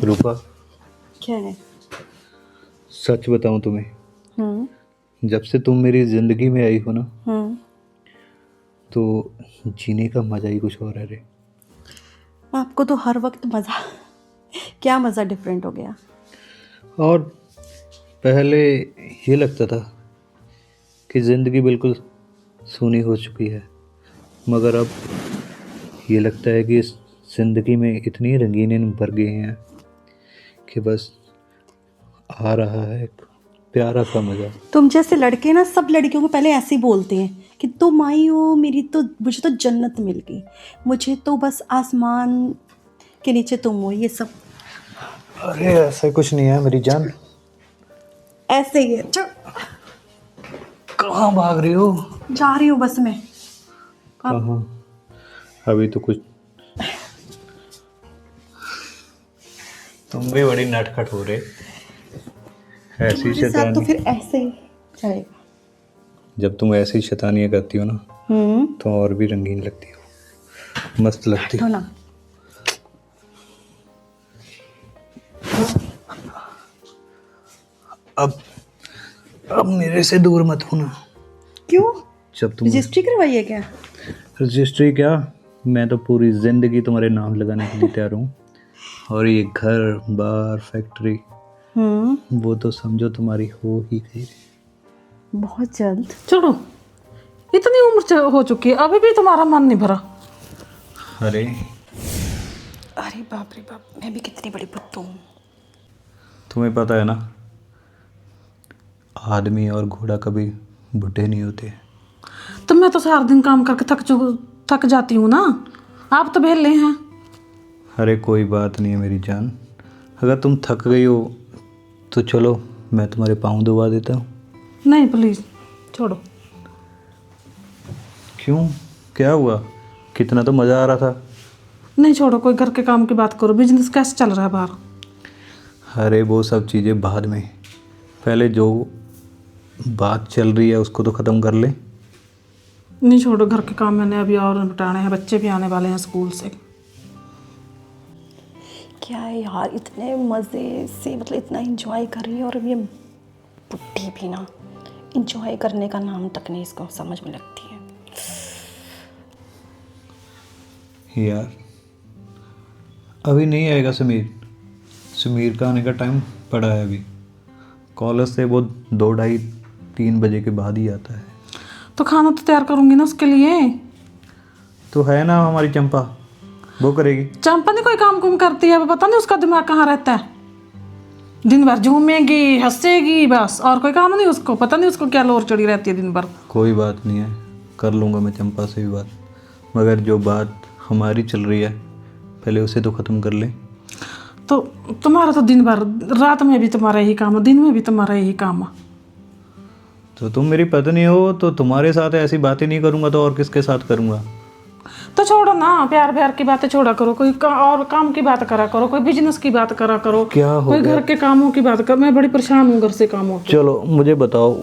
रूपा, क्या है? सच बताऊं तुम्हें, हम्म। जब से तुम मेरी जिंदगी में आई हो ना, हम्म। तो जीने का मजा ही कुछ और है रे। आपको तो हर वक्त मज़ा क्या मज़ा डिफरेंट हो गया? और पहले ये लगता था कि जिंदगी बिल्कुल सूनी हो चुकी है, मगर अब ये लगता है कि इस जिंदगी में इतनी रंगीनें भर गई हैं कि बस आ रहा है एक प्यारा सा मजा। तुम जैसे लड़के ना सब लड़कियों को पहले ऐसे ही बोलते हैं कि तुम आई हो मेरी तो मुझे तो जन्नत मिल गई, मुझे तो बस आसमान के नीचे तुम हो, ये सब अरे ऐसा कुछ नहीं है मेरी जान। ऐसे ही है। चल कहाँ भाग रही हो? जा रही हूँ बस मैं। कहाँ? अभी तो कुछ, तुम भी बड़ी नटखट हो रहे। ऐसी तुम्हारे साथ तो शैतानी, फिर ऐसे ही चलेगा। जब तुम ऐसी शैतानियाँ करती हो ना तो और भी रंगीन लगती हो, मस्त लगती हटो हो। ना। अब मेरे से दूर मत होना। क्यों? जब तुम रजिस्ट्री करवाई है क्या? रजिस्ट्री क्या, मैं तो पूरी जिंदगी तुम्हारे नाम लगाने के लिए तैयार हूँ। और ये घर बार फैक्ट्री वो तो समझो तुम्हारी हो ही गई। बहुत जल्द। छोड़ो, इतनी उम्र हो चुकी है अभी भी तुम्हारा मन नहीं भरा। अरे अरे बाप रे बाप, मैं भी कितनी बड़ी बुद्धू हूँ। तुम्हें पता है ना, आदमी और घोड़ा कभी बूढ़े नहीं होते। तो मैं तो सारा दिन काम करके थक जाती हूँ ना, आप तो बेले हैं। अरे कोई बात नहीं है मेरी जान, अगर तुम थक गई हो तो चलो मैं तुम्हारे पाँव दबा देता हूँ। नहीं प्लीज़ छोड़ो। क्यों, क्या हुआ? कितना तो मज़ा आ रहा था। नहीं छोड़ो, कोई घर के काम की बात करो। बिजनेस कैसे चल रहा है बाहर? अरे वो सब चीज़ें बाद में, पहले जो बात चल रही है उसको तो ख़त्म कर ले। नहीं छोड़ो, घर के काम मैंने अभी और निपटाने हैं, बच्चे भी आने वाले हैं स्कूल से। क्या है यार, इतने मज़े से मतलब इतना एंजॉय कर रही है और ये बुढ़ी भी ना एंजॉय करने का नाम तक नहीं इसको समझ में लगती है। यार अभी नहीं आएगा समीर, समीर का आने का टाइम पड़ा है अभी। कॉलेज से वो 2:30-3 बजे के बाद ही आता है। तो खाना तो तैयार करूँगी ना उसके लिए। तो है ना हमारी चंपा, वो करेगी। चंपा नहीं कोई काम कुम करती है, पता नहीं उसका दिमाग कहाँ रहता है। दिन भर झूमेगी हंसेगी बस, और कोई काम नहीं उसको। पता नहीं उसको क्या लोर चढ़ी रहती है दिन भर। कोई बात नहीं है, कर लूँगा मैं चंपा से भी बात, मगर जो बात हमारी चल रही है पहले उसे तो ख़त्म कर ले। तो तुम्हारा तो दिन भर, रात में भी तुम्हारा यही काम है, दिन में भी तुम्हारा यही काम है। तो तुम मेरी पत्नी हो तो तुम्हारे साथ ऐसी बातें नहीं करूँगा तो और किसके साथ करूँगा? तो छोड़ो ना, प्यार प्यार की बातें छोड़ा करो, कोई और काम की बात करा करो, कोई बिजनेस की बात करा करो, क्या हो कोई गया? घर के कामों की बात कर। मैं बड़ी परेशान हूँ घर से कामों से। चलो मुझे बताओ,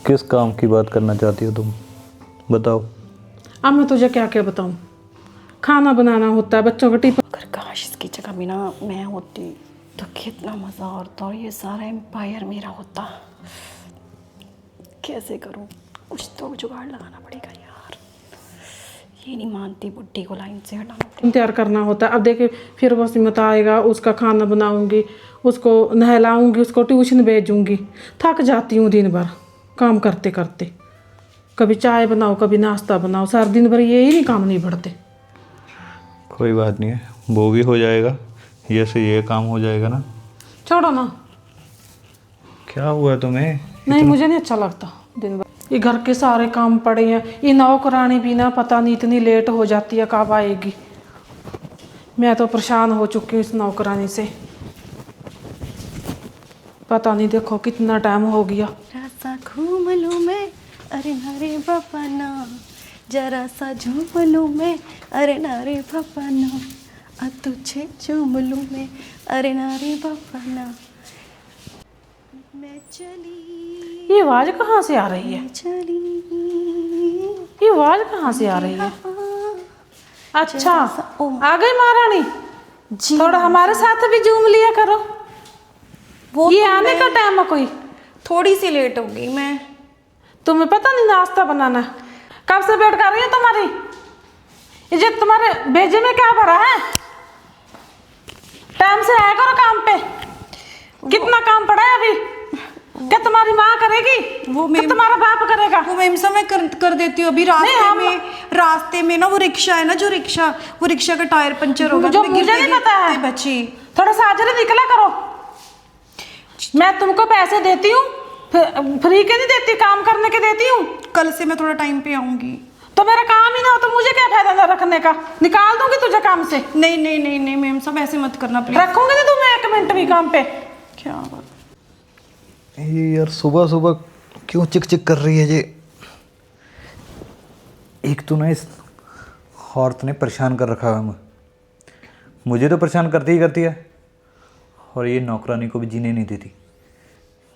किस काम की बात करना चाहती हो तुम, बताओ। अब मैं तुझे क्या क्या बताऊँ। खाना बनाना होता है, बच्चों का टिफिन। अगर काश इसकी जगह भी ना मैं होती तो कितना मज़ा आता और ये सारा एम्पायर मेरा होता। कैसे करूँ, कुछ तो जुगाड़ लगाना पड़ेगा यार। ये नहीं मानती, बुड्ढी को लाइन से हटाना पड़ेगा। तैयार करना होता है। अब देखिए फिर वो सिमत आएगा, उसका खाना बनाऊंगी, उसको नहलाऊंगी, उसको ट्यूशन भेजूंगी। थक जाती हूँ दिन भर काम करते करते। कभी चाय बनाओ, कभी नाश्ता बनाओ, सारा दिन भर यही नहीं काम नहीं बढ़ते। कोई बात नहीं है, वो भी हो जाएगा, ये से ये काम हो जाएगा ना। छोड़ो ना। क्या हुआ तुम्हें? नहीं मुझे नहीं अच्छा लगता दिन भर ये घर के सारे काम पड़े हैं। ये नौकरानी भी ना पता नहीं इतनी लेट हो जाती है, कब आएगी। मैं तो परेशान हो चुकी हूँ इस नौकरानी से। पता नहीं देखो कितना टाइम हो गया। जरा सा घूम लूँ मैं, अरे नारे बाबा ना, जरा सा झूम लूँ मैं, अरे नारे बाबा ना, तुझे झूम लूँ मैं, अरे नारे बाबा ना, मैं चली ये आवाज कहाँ से आ रही है? चली। ये आवाज कहाँ से आ रही है? अच्छा आ गई महारानी। जी थोड़ा हमारे साथ भी झूम लिया करो। वो ये तो आने का टाइम है कोई? थोड़ी सी लेट हो गई मैं। तुम्हें पता नहीं नाश्ता बनाना? कब से वेट कर रही है तुम्हारी? ये तुम्हारे भेजे में क्या भरा है? टाइम से आया करो काम पे। कितना काम पड़ा है अभी? क्या तुम्हारी माँ करेगी? वो क्या तुम्हारा बाप करेगा? वो मैम सा मैं कर देती हूँ अभी। रास्ते में ना वो रिक्शा है ना, जो रिक्शा, वो रिक्शा का टायर पंचर हो गया, जो तो मुझे गिरते नहीं पता है। गिरते बची। थोड़ा साजरे निकला करो। मैं तुमको पैसे देती हूँ, फ्री के नहीं देती, काम करने के देती हूँ। कल से मैं थोड़ा टाइम पे आऊंगी। तो मेरा काम ही ना हो तो मुझे क्या फायदा ना रखने का? निकाल दूंगी तुझे काम से। नहीं नहीं नहीं नहीं मैम साहब, ऐसे मत करना प्लीज। रखूंगी नहीं तुम्हें 1 मिनट भी काम पे। क्या बात। ये यार सुबह सुबह क्यों चिक चिक कर रही है ये? एक तो ना इस औरत ने परेशान कर रखा है मुझे तो परेशान करती ही करती है, और ये नौकरानी को भी जीने नहीं देती।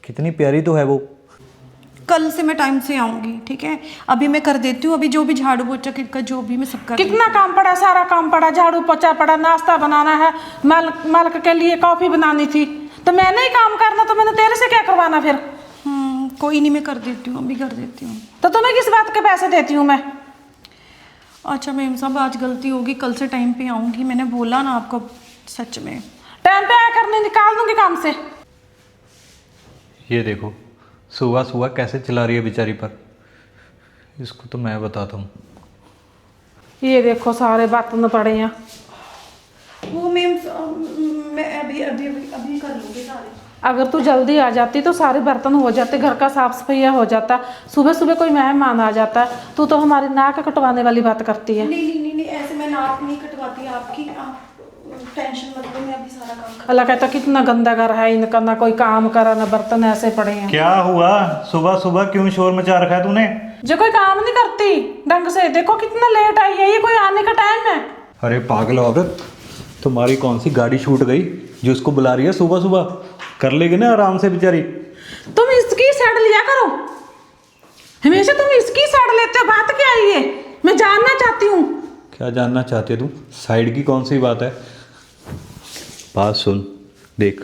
कितनी प्यारी तो है वो। कल से मैं टाइम से आऊंगी, ठीक है? अभी मैं कर देती हूँ, अभी जो भी झाड़ू पोछा का जो भी मैं सब कर कितना काम पड़ा? सारा काम पड़ा, झाड़ू पोछा पड़ा, नाश्ता बनाना है, मालिक के लिए कॉफी बनानी थी, तो मैंने ही काम करना, तो मैंने तेरे से क्या करवाना फिर? कोई नहीं, मैं कर देती हूँ, अभी कर देती हूँ। तो तुम्हें किस बात के पैसे देती हूँ मैं? अच्छा मैम साहब, आज गलती होगी, कल से टाइम पे आऊंगी। मैंने बोला ना आपको, सच में टाइम पे आया करने, निकाल दूंगी काम से। ये देखो सुबह सुबह कैसे चिल्ला रही है बेचारी पर। इसको तो मैं बताता हूँ। ये देखो सारे बर्तन पड़े हैं। वो मैम मैं अभी कर लूँगी सारे। अगर तू जल्दी आ जाती तो सारे बर्तन हो जाते, घर का साफ सफाइया हो जाता। सुबह सुबह कोई मेहमान आ जाता, तू तो हमारी नाक कटवाने वाली बात करती है। नहीं ऐसे मैं नाक नहीं कटवाती आपकी, आप टेंशन मत लो, मैं अभी सारा काम कर। अल्लाह कहता कितना गंदा घर है इनका, ना कोई काम करा ना बर्तन ऐसे पड़े हैं। क्या हुआ? सुबह सुबह क्यों शोर मचा रखा है तूने? जो कोई काम नहीं करती ढंग से, देखो कितना लेट आई है, ये कोई आने का टाइम है? अरे पागल औरत, तुम्हारी कौन सी गाड़ी छूट गई जो इसको बुला रही है सुबह सुबह? कर लेगी ना आराम से बेचारी। तुम इसकी साइड लिया करो, हमेशा तुम इसकी साइड लेते हो। बात क्या है ये? मैं जानना चाहती हूँ। क्या जानना चाहती है तू? साइड की कौन सी बात है? बात सुन, देख,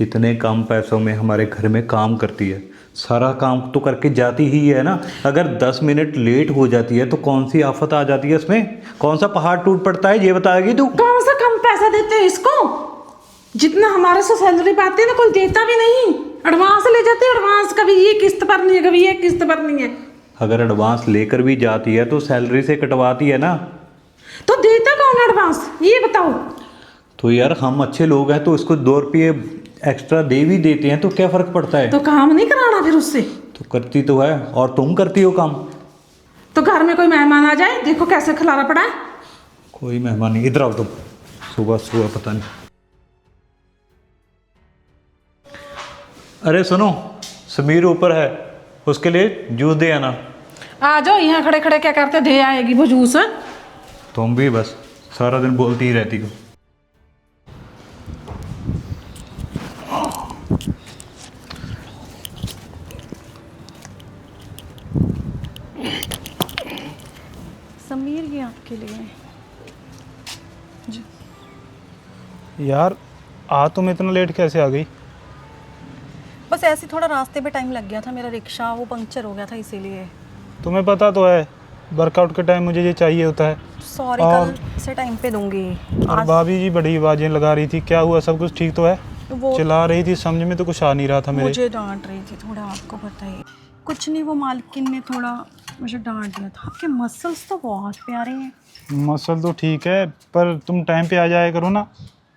इतने कम पैसों में हमारे घर में काम करती है, सारा काम तो करके जाती ही है ना। अगर 10 मिनट लेट हो जाती है तो कौन सी आफत आ जाती है इसमें? कौन सा पहाड़ टूट पड़ता है, ये बताएगी तू? कौन सा कम पैसा देते हैं इसको? जितना हमारे से सैलरी पाती है ना, कोई देता भी नहीं। एडवांस ले जाती है, एडवांस कभी ये किस्त भरनी है, कभी ये किस्त भरनी है। अगर एडवांस लेकर भी जाती है तो सैलरी से कटवाती है ना। तो देता कौन एडवांस, ये बताओ? तो यार हम अच्छे लोग हैं तो इसको 2 रुपये एक्स्ट्रा दे भी देते हैं, तो क्या फ़र्क पड़ता है? तो काम नहीं कराना फिर उससे? तो करती तो है, और तुम करती हो काम। तो घर में कोई मेहमान आ जाए, देखो कैसे खिलारा पड़ा है। कोई मेहमान नहीं, इधर आओ तुम। सुबह सुबह पता नहीं। अरे सुनो, समीर ऊपर है, उसके लिए जूस दे आना। आ जाओ, यहाँ खड़े खड़े क्या करते, दे आएगी वो जूस। तुम भी बस सारा दिन बोलती ही रहती हो। समीर ये आपके लिए। यार आ तुम इतना लेट कैसे आ गई? बस ऐसे थोड़ा रास्ते पे टाइम लग गया था, मेरा रिक्शा वो पंक्चर हो गया था, इसीलिए। तुम्हें पता तो है वर्कआउट के टाइम मुझे ये चाहिए होता है। सॉरी, और- कल से टाइम पे दूंगी। और आज भाभी जी बड़ी आवाज़ें लगा रही थी, क्या हुआ? सब कुछ ठीक तो है? वो चिल्ला रही थी, समझ में तो कुछ आ नहीं रहा था मेरे। मुझे डांट रही थी थोड़ा, आपको बताइए। कुछ नहीं, वो मालकिन ने थोड़ा मुझे डांट दिया था। आपके मसल्स तो बहुत प्यारे हैं। मसल तो ठीक है, पर तुम टाइम पे आ जाया करो ना।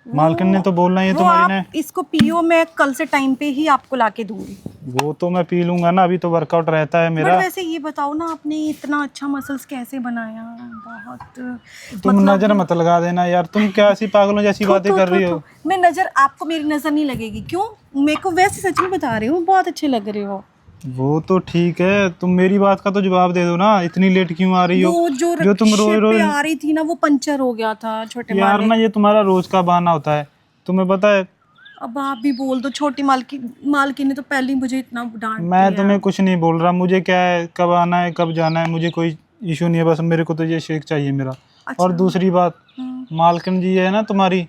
मालकिन ने तो बोलना ही है वो तुम्हारी ने। आप इसको पियो, मैं कल से टाइम पे ही आपको लाके दूंगी। वो तो मैं पी लूंगा ना, अभी तो वर्कआउट रहता है बट मेरा। वैसे ये बताओ ना, आपने इतना अच्छा मसल्स कैसे बनाया? बहुत तुम नजर मत लगा देना यार, तुम क्या ऐसी पागलों जैसी बातें कर रही हो? मैं नजर, आपको मेरी नजर नहीं लगेगी क्यों? मेरे को वैसे सच में बता रही हूँ, बहुत अच्छे लग रहे हो। वो तो ठीक है, तुम मेरी बात का तो जवाब दे दो ना, इतनी लेट क्यों आ रही हो? वो जो तुम रोज रिक्शे रोज पे आ रही थी ना, वो पंचर हो गया था छोटे यार वाले। ना, ये तुम्हारा रोज का बहाना होता है, तुम्हें पता है। अब आप भी बोल दो, छोटी मालकी ने तो पहले ही मुझे इतना डांट मैं दिया। तुम्हें कुछ नहीं बोल रहा, मुझे क्या है, कब आना है कब जाना है मुझे कोई इशू नहीं है, बस मेरे को तो ये शेक चाहिए मेरा। अच्छा। और दूसरी बात, मालकिन जी है ना तुम्हारी,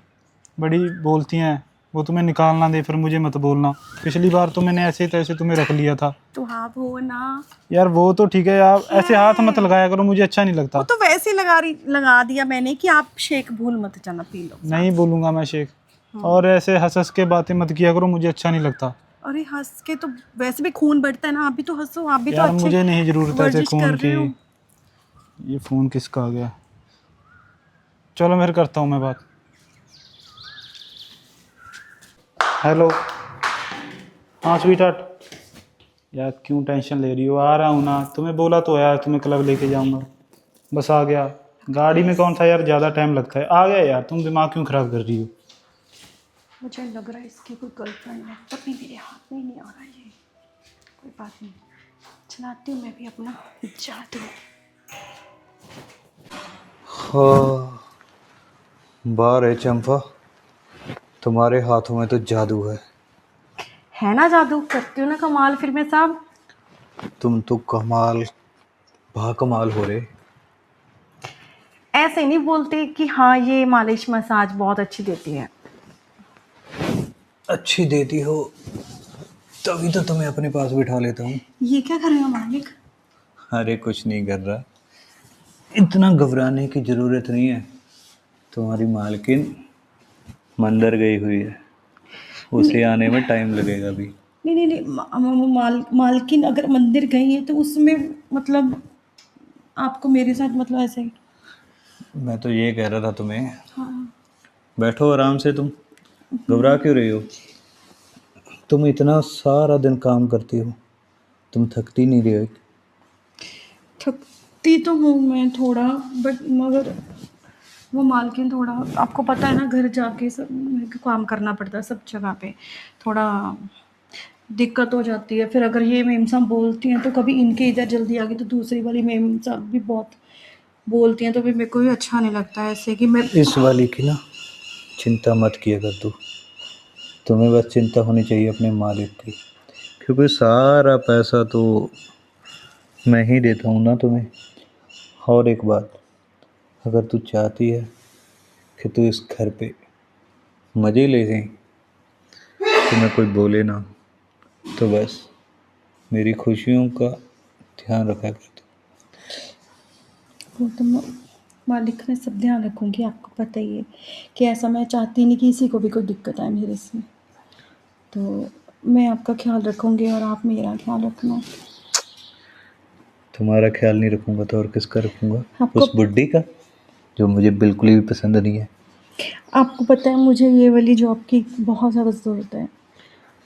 बड़ी बोलती हैं, वो तुम्हें निकालना दे फिर मुझे मत बोलना। पिछली बार तो मैंने ऐसे तैसे तुम्हें रख लिया था। तो आप हो ना। यार वो तो ठीक है यार, ऐसे हाथ मत लगाया करो, मुझे अच्छा नहीं लगता। वो तो वैसे ही लगा दिया मैंने कि आप शेक भूल मत जाना, पी लो। नहीं बोलूंगा मैं शेख। और ऐसे हंस हंस के बातें मत किया करो, मुझे अच्छा नहीं लगता। अरे हंस के तो वैसे भी खून बढ़ता है ना, आप भी तो हंसो, आप भी तो यार अच्छे मुझे नहीं जरूरत है ऐसे वर्जिश खून कर रहे की। हो। ये फ़ोन किसका आ गया? चलो मैं करता हूँ मैं बात। हेलो। हाँ स्वीट हार्ट। यार क्यों टेंशन ले रही हो? आ रहा हूँ ना, तुम्हें बोला तो यार तुम्हें क्लब लेके जाऊँगा। बस आ गया। गाड़ी में कौन सा यार, ज़्यादा टाइम लगता है। आ गया यार, तुम दिमाग क्यों ख़राब कर रही हो? मुझे लग रहा है इसकी कोई गर्लफ्रेंड है, तभी मेरे हाथ में ही नहीं आ रहा है ये। कोई बात नहीं, चलाती हूँ मैं भी अपना जादू। हाँ, बाहर है चंपा, तुम्हारे हाथों में तो जादू है ना जादू, करती हूँ ना कमाल फिर मैं साहब। तुम तो कमाल कमाल हो रहे। ऐसे नहीं बोलते कि हाँ ये मालिश मसाज बहुत अच्छी देती है। अच्छी देती हो तभी तो तुम्हें अपने पास बिठा लेता हूँ। ये क्या कर रहे हो मालिक? अरे कुछ नहीं कर रहा, इतना घबराने की ज़रूरत नहीं है। तुम्हारी मालकिन मंदिर गई हुई है, उसे आने में टाइम लगेगा अभी। नहीं नहीं नहीं, मालकिन अगर मंदिर गई है तो उसमें मतलब आपको मेरे साथ मतलब ऐसे। मैं तो ये कह रहा था तुम्हें, हाँ। बैठो आराम से। तुम घबरा क्यों रही हो? तुम इतना सारा दिन काम करती हो, तुम थकती नहीं रही हो? थकती तो हूँ मैं थोड़ा, बट मगर वो मालकिन थोड़ा, आपको पता है ना घर जाके सब मेरे को काम करना पड़ता है सब जगह पे, थोड़ा दिक्कत हो जाती है। फिर अगर ये मेम साहब बोलती हैं तो कभी इनके इधर जल्दी आ गई तो दूसरी वाली मेम साहब भी बहुत बोलती हैं, तो फिर मेरे को भी अच्छा नहीं लगता है ऐसे कि मैं। इस वाली की ना चिंता मत किया कर तू, तुम्हें बस चिंता होनी चाहिए अपने मालिक की, क्योंकि सारा पैसा तो मैं ही देता हूँ ना तुम्हें। और एक बात, अगर तू चाहती है कि तू इस घर पे मज़े ले जाए, तुम्हें कोई बोले ना, तो बस मेरी खुशियों का ध्यान रखा कर तू। वो तो मालिक ने सब ध्यान रखूँगी, आपको पता ही है कि ऐसा मैं चाहती नहीं कि किसी को भी कोई दिक्कत आए मेरे से। तो मैं आपका ख्याल रखूँगी और आप मेरा ख्याल रखना। तुम्हारा ख्याल नहीं रखूँगा तो और किसका रखूँगा? आपको उस बुड्ढी का, जो मुझे बिल्कुल भी पसंद नहीं है। आपको पता है मुझे ये वाली जॉब की बहुत ज़्यादा ज़रूरत है।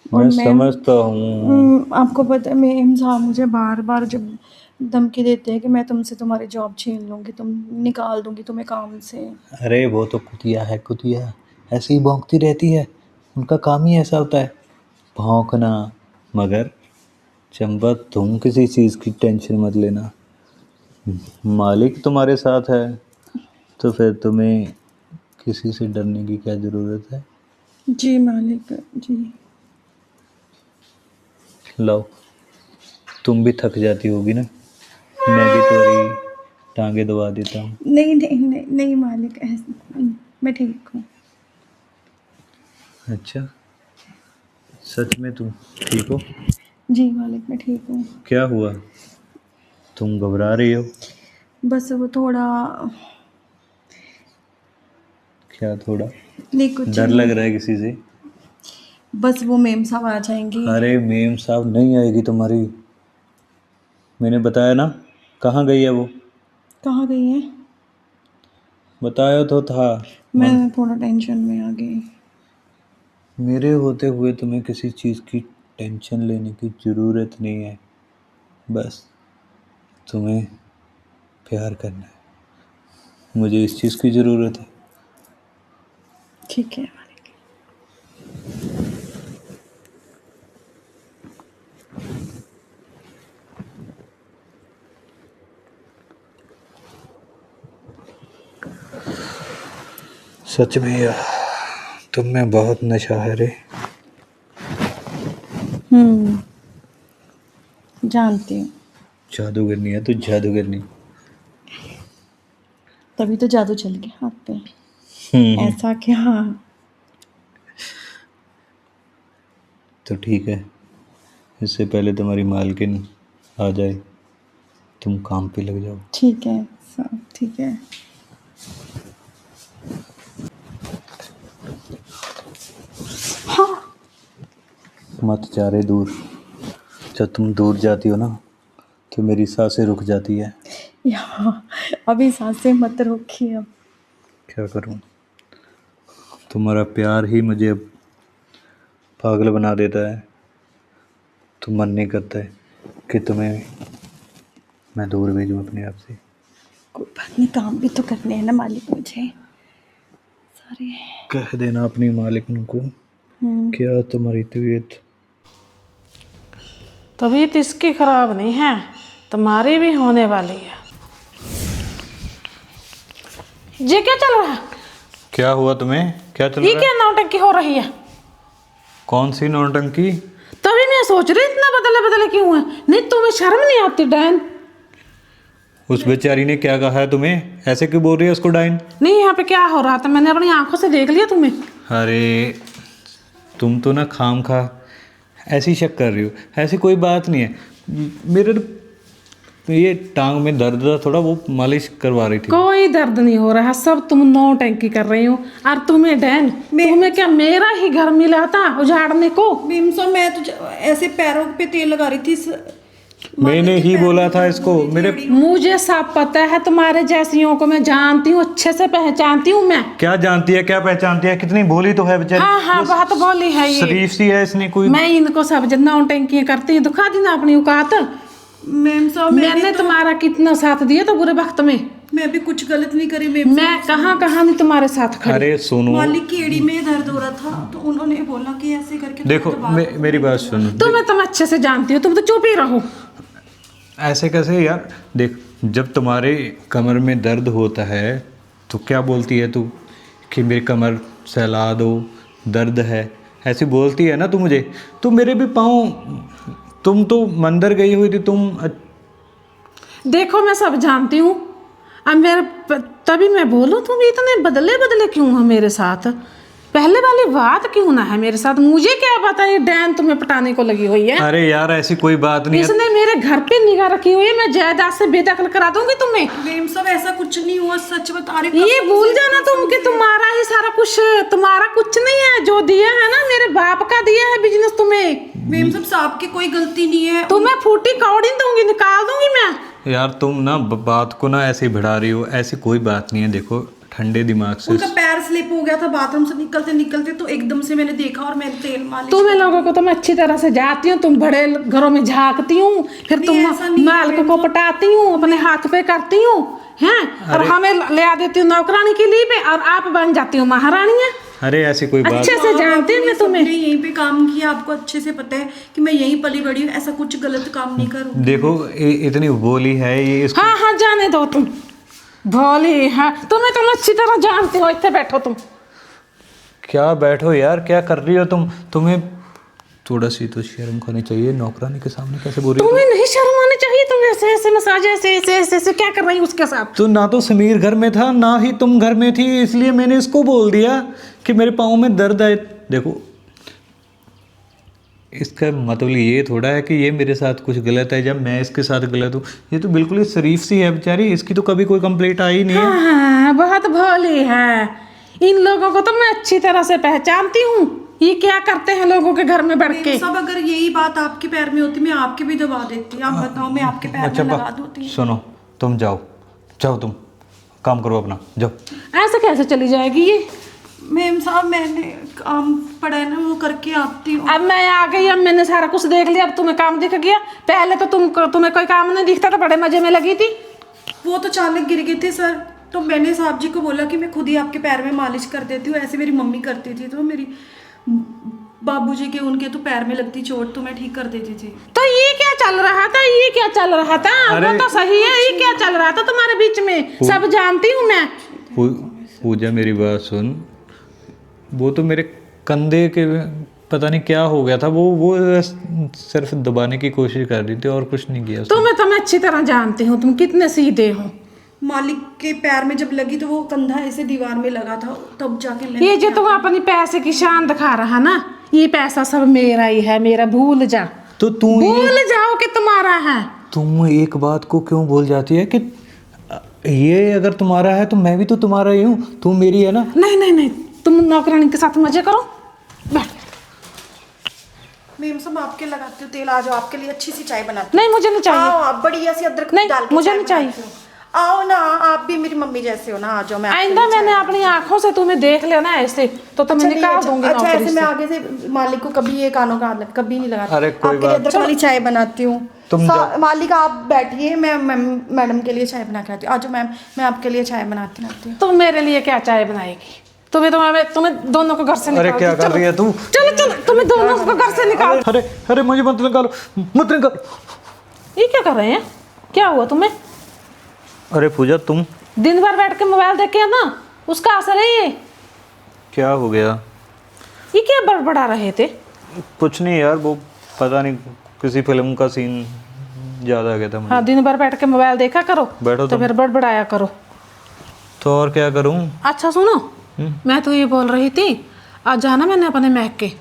और मैं मैम, समझता हूँ। आपको पता है मेम साहब मुझे बार बार जब धमकी देते हैं कि मैं तुमसे तुम्हारी जॉब छीन लूँगी, तुम निकाल दूँगी तुम्हें काम से। अरे वो तो कुतिया है, कुतिया ऐसे ही भौंकती रहती है, उनका काम ही ऐसा होता है, भौंकना। मगर चंपा, तुम किसी चीज़ की टेंशन मत लेना, मालिक तुम्हारे साथ है, तो फिर तुम्हें किसी से डरने की क्या ज़रूरत है। जी मालिक जी। लो, तुम भी थक जाती होगी ना, मैं भी तुम्हारी टांगे दबा देता हूँ। नहीं नहीं नहीं नहीं मालिक, ऐसे मैं ठीक हूँ। अच्छा, सच में तुम ठीक हो? जी मालिक मैं ठीक हूँ। क्या हुआ, तुम घबरा रही हो? बस वो थोड़ा, क्या थोड़ा नहीं कुछ डर लग नहीं, रहा है किसी से? बस वो मेम साहब आ जाएंगी। अरे मेम साहब नहीं आएगी तुम्हारी, मैंने बताया ना। कहाँ गई है वो? कहाँ गई हैं? बताया तो था। मैं थोड़ा टेंशन में आ गई। मेरे होते हुए तुम्हें किसी चीज़ की टेंशन लेने की ज़रूरत नहीं है, बस तुम्हें प्यार करना है, मुझे इस चीज़ की ज़रूरत है। ठीक है मालिक। सच में यार, तुम में बहुत नशा है रे। जानती हूँ, जादूगरनी है तो जादूगरनी। तभी तो जादू चल गया हाथ पे। हम्म। ऐसा क्या? तो ठीक है, इससे पहले तुम्हारी मालकिन आ जाए तुम काम पे लग जाओ। ठीक है साहब, ठीक है। मत जा रहे दूर। जब तुम दूर जाती हो ना तो मेरी सांसें रुक जाती है। यहाँ अभी सांसें मत रोकिए अब। क्या करूं, तुम्हारा प्यार ही मुझे अब पागल बना देता है। तो मन नहीं करता है कि तुम्हें मैं दूर भेजूं अपने आप से। कोई बात नहीं, काम भी तो करने हैं ना मालिक मुझे सारे। कह देना अपनी मालिक को क्या तुम्हारी तबीयत इसकी खराब नहीं है, तुम्हारी भी होने वाली है। ये क्या चल रहा है? क्या हुआ तुम्हें? क्या चल ये रहा क्या है? नौटंकी हो रही है? कौन सी नौटंकी? तभी मैं सोच रही इतना बदले बदले क्यों है। नहीं तुम्हें शर्म नहीं आती डैन? उस बेचारी ने क्या कहा है तुम्हें? ऐसे क्यों बोल रही है उसको डाइन? नहीं यहाँ पे क्या हो रहा था मैंने अपनी आंखों से देख लिया तुम्हें। अरे तुम तो ना खाम खा ऐसी शक कर रही हो। ऐसी कोई बात नहीं है। मेरे ये टांग में दर्द था थोड़ा, वो मालिश करवा रही थी। कोई दर्द नहीं हो रहा, सब तुम नौटंकी कर रही हो। और तुम्हें डैन, तुम्हें क्या मेरा ही घर मिला था उजाड़ने को? बीमसा मैं तो ऐसे पैरों पे तेल लगा रही थी। मैंने ही बोला था इसको। मेरे मुझे सब पता है, तुम्हारे जैसियों को मैं जानती हूँ, अच्छे से पहचानती हूँ मैं। क्या जानती है, क्या पहचानती है? कितनी भोली तो है बेचारी। हाँ हाँ बहुत बोली है ये। शरीफ सी है, इसने कोई। मैं इनको सब नौटंकी करती हूँ, दिखा दी ना अपनी औकात। मैम साहब मैंने तुम्हारा कितना साथ दिया तो बुरे वक्त में। मैं भी कुछ गलत नहीं करी मैम। मैं कहाँ कहाँ नहीं तुम्हारे साथ खड़ी। अरे सुनो, मालिक की एड़ी में दर्द हो रहा था तो उन्होंने बोला कि ऐसे करके देखो मेरी बात सुनो। तुम अच्छे से जानती हो, तुम तो चुप ही रहो। ऐसे कैसे यार? देख, जब तुम्हारे कमर में दर्द होता है तो क्या बोलती है तू कि मेरी कमर सहला दो, दर्द है, ऐसी बोलती है ना तू मुझे। तो मेरे भी पाँव, तुम तो मंदिर गई हुई थी तुम। देखो मैं सब जानती हूँ, अब मेरे तभी मैं बोलूँ तुम इतने बदले बदले क्यों हो मेरे साथ? पहले वाली बात क्यों ना है मेरे साथ? मुझे क्या पता ये डैन तुम्हें पटाने को लगी हुई है। अरे यार ऐसी कोई बात नहीं है। इसने मेरे घर पे निगाह रखी हुई है, मैं जायदाद से बेदखल करा दूंगी तुम्हें। मैम साहब ऐसा कुछ नहीं हुआ, सच बता रही हूँ। ये भूल जाना तुम कि तुम्हारा ही सारा कुछ, तुम्हारा कुछ नहीं है। जो दिया है ना मेरे बाप का दिया है बिजनेस तुम्हें। मैम साहब की कोई गलती नहीं है। तुम्हें फूटी कौड़ी दूंगी, निकाल दूंगी मैं। यार तुम ना बात को ना ऐसे ही बढ़ा रही हो। ऐसी कोई बात नहीं है। देखो ठंडे दिमाग से। उनका पैर स्लिप हो गया था बाथरूम से निकलते निकलते, तो एकदम से मैंने देखा और मैंने तेल मालिश। तुम्हें लोगों को तो मैं अच्छी तरह से जाती हूँ, तुम बड़े घरों में झांकती हूँ, फिर तुम मालिक को पटाती हूँ, अपने हाथ पे करती हूँ हैं, और हमें ले आ देती हूँ नौकरानी के लिए पे, और आप बन जाती हूँ महारानी। अरे ऐसी कोई बात। अच्छे से जानती हूँ मैं तुम्हें। यहीं पे काम किया, आपको अच्छे से पता है कि मैं यहीं पली बड़ी हूँ, ऐसा कुछ गलत काम नहीं करूँ। देखो इतनी बोली है ये इसको। हाँ हाँ जाने दो तुम भोली। हाँ तुम्हें तुम अच्छी तरह जानती हो। इतने बैठो तुम। क्या बैठो यार, क्या कर रही हो तुम? तुम्हें थोड़ा सी तो शर्म करनी चाहिए। नौकरानी के सामने कैसे बोल रही हो? तुम्हें नहीं शर्म आनी चाहिए। तुम ऐसे ऐसे मसाज ऐसे ऐसे ऐसे ऐसे क्या कर रही हो उसके साथ? तो ना तो समीर घर में था ना ही तुम घर में थी, इसलिए मैंने इसको बोल दिया कि मेरे पाँव में दर्द है। देखो इसका मतलब ये थोड़ा है कि ये मेरे साथ कुछ गलत है जब मैं इसके साथ गलत हूँ। ये तो बिल्कुल ही शरीफ सी है बेचारी, इसकी तो कभी कोई कंप्लेंट आई नहीं है। हाँ बहुत भोली है। इन लोगों को तो मैं अच्छी तरह से पहचानती हूँ, ये क्या करते हैं लोगों के घर में बढ़ के। सब अगर यही बात आपके पैर में होती मैं आपके भी दबा देती। आप बताओ मैं आपके पैर में लगा दूती। सुनो तुम जाओ जाओ, तुम काम करो अपना, जाओ। ऐसे कैसे चली जाएगी ये? मैम साहब मैंने काम पड़ा है ना वो करके आती हूँ। अब मैं आ गई, अब मैंने सारा कुछ देख लिया, अब तुम्हें काम दिख गया। पहले तो तुम्हें कोई काम नहीं दिखता था, बड़े मजे में लगी थी। वो तो अचानक गिर गए थे सर, तो मैंने साहब जी को बोला कि मैं खुद ही आपके पैर में मालिश कर देती हूँ। ऐसे मेरी मम्मी करती थी, तो मेरी बाबूजी के उनके तो पैर में लगती चोट तो मैं ठीक कर देती थी। तो ये क्या चल रहा था? ये क्या चल रहा था? वो तो सही है, ये क्या चल रहा था तुम्हारे बीच में? सब जानती हूँ मैं। पूजा मेरी बात सुन, वो तो मेरे कंधे के पता नहीं क्या हो गया था, वो सिर्फ दबाने की कोशिश कर रही थी और कुछ नहीं किया। तुम्हें अच्छी तरह जानती हूँ, तुम कितने सीधे हो। मालिक के पैर में जब लगी तो वो कंधा ऐसे दीवार में लगा था, तब जाके मैं ये जो तुम अपनी पैसे की शान दिखा रहा ना, ये पैसा सब मेरा ही है, मेरा, भूल जा, तो भूल जाओ कि तुम्हारा है। तुम एक बात को क्यों भूल जाती है कि ये अगर तुम्हारा है तो मैं भी तो तुम्हारा ही हूँ, तुम मेरी है ना। नहीं नहीं नहीं, तुम नौकरानी के साथ मजे करो, बैठ। मेम साहब आपके लगाती हूँ तेल, आ जाओ आपके लिए अच्छी सी चाय बनाती नहीं मुझे नहीं हूँ। चाहिए। आओ आप बढ़िया सी अदरक नहीं, डाल के मुझे चाय नहीं चाहिए। बनाती हूँ। आओ ना, आप भी मेरी मम्मी जैसे हो ना, आ जाओ। मैं आपके आइंदा लिए चाय मैंने अपनी आंखों से तुम्हें देख लिया ना ऐसे तो तुम्हें अच्छा, निकाल नहीं, दूंगी अच्छा नौकरी ऐसे से। मैं आगे से मालिक को कभी ये कानों का हाथ कभी नहीं लगाती। अरे कोई आपके लिए बात- अदरक वाली चाय बनाती हूँ। तुम मालिक आप बैठिए, मैं मैडम के लिए चाय बना के आती हूँ। आज मैम मैं आपके लिए चाय बनाती हूँ। तुम मेरे लिए क्या चाय बनाएगी? तुम्हें दोनों को घर से अरे निकाल क्या कर रही है तू? चलो चलो, तुम्हें दोनों को घर से निकाल। अरे अरे मुझे मत निकालो, मत निकालो। ये क्या कर रहे हैं? क्या हुआ तुम्हें? अरे पूजा तुम दिन भर बैठ के मोबाइल देख के ना, उसका असर है ये। क्या हो गया? ये क्या बड़बड़ा रहे थे? कुछ नहीं यार, वो पता नहीं किसी फिल्म का सीन याद आ गया था मुझे। हाँ, दिन भर बैठ के मोबाइल देखा करो बैठो तो तुम। फिर बड़बड़ाया करो। तो और क्या करूं? अच्छा सुनो, मैं तो ये बोल रही थी, आज जाना मैंने अपने मैके।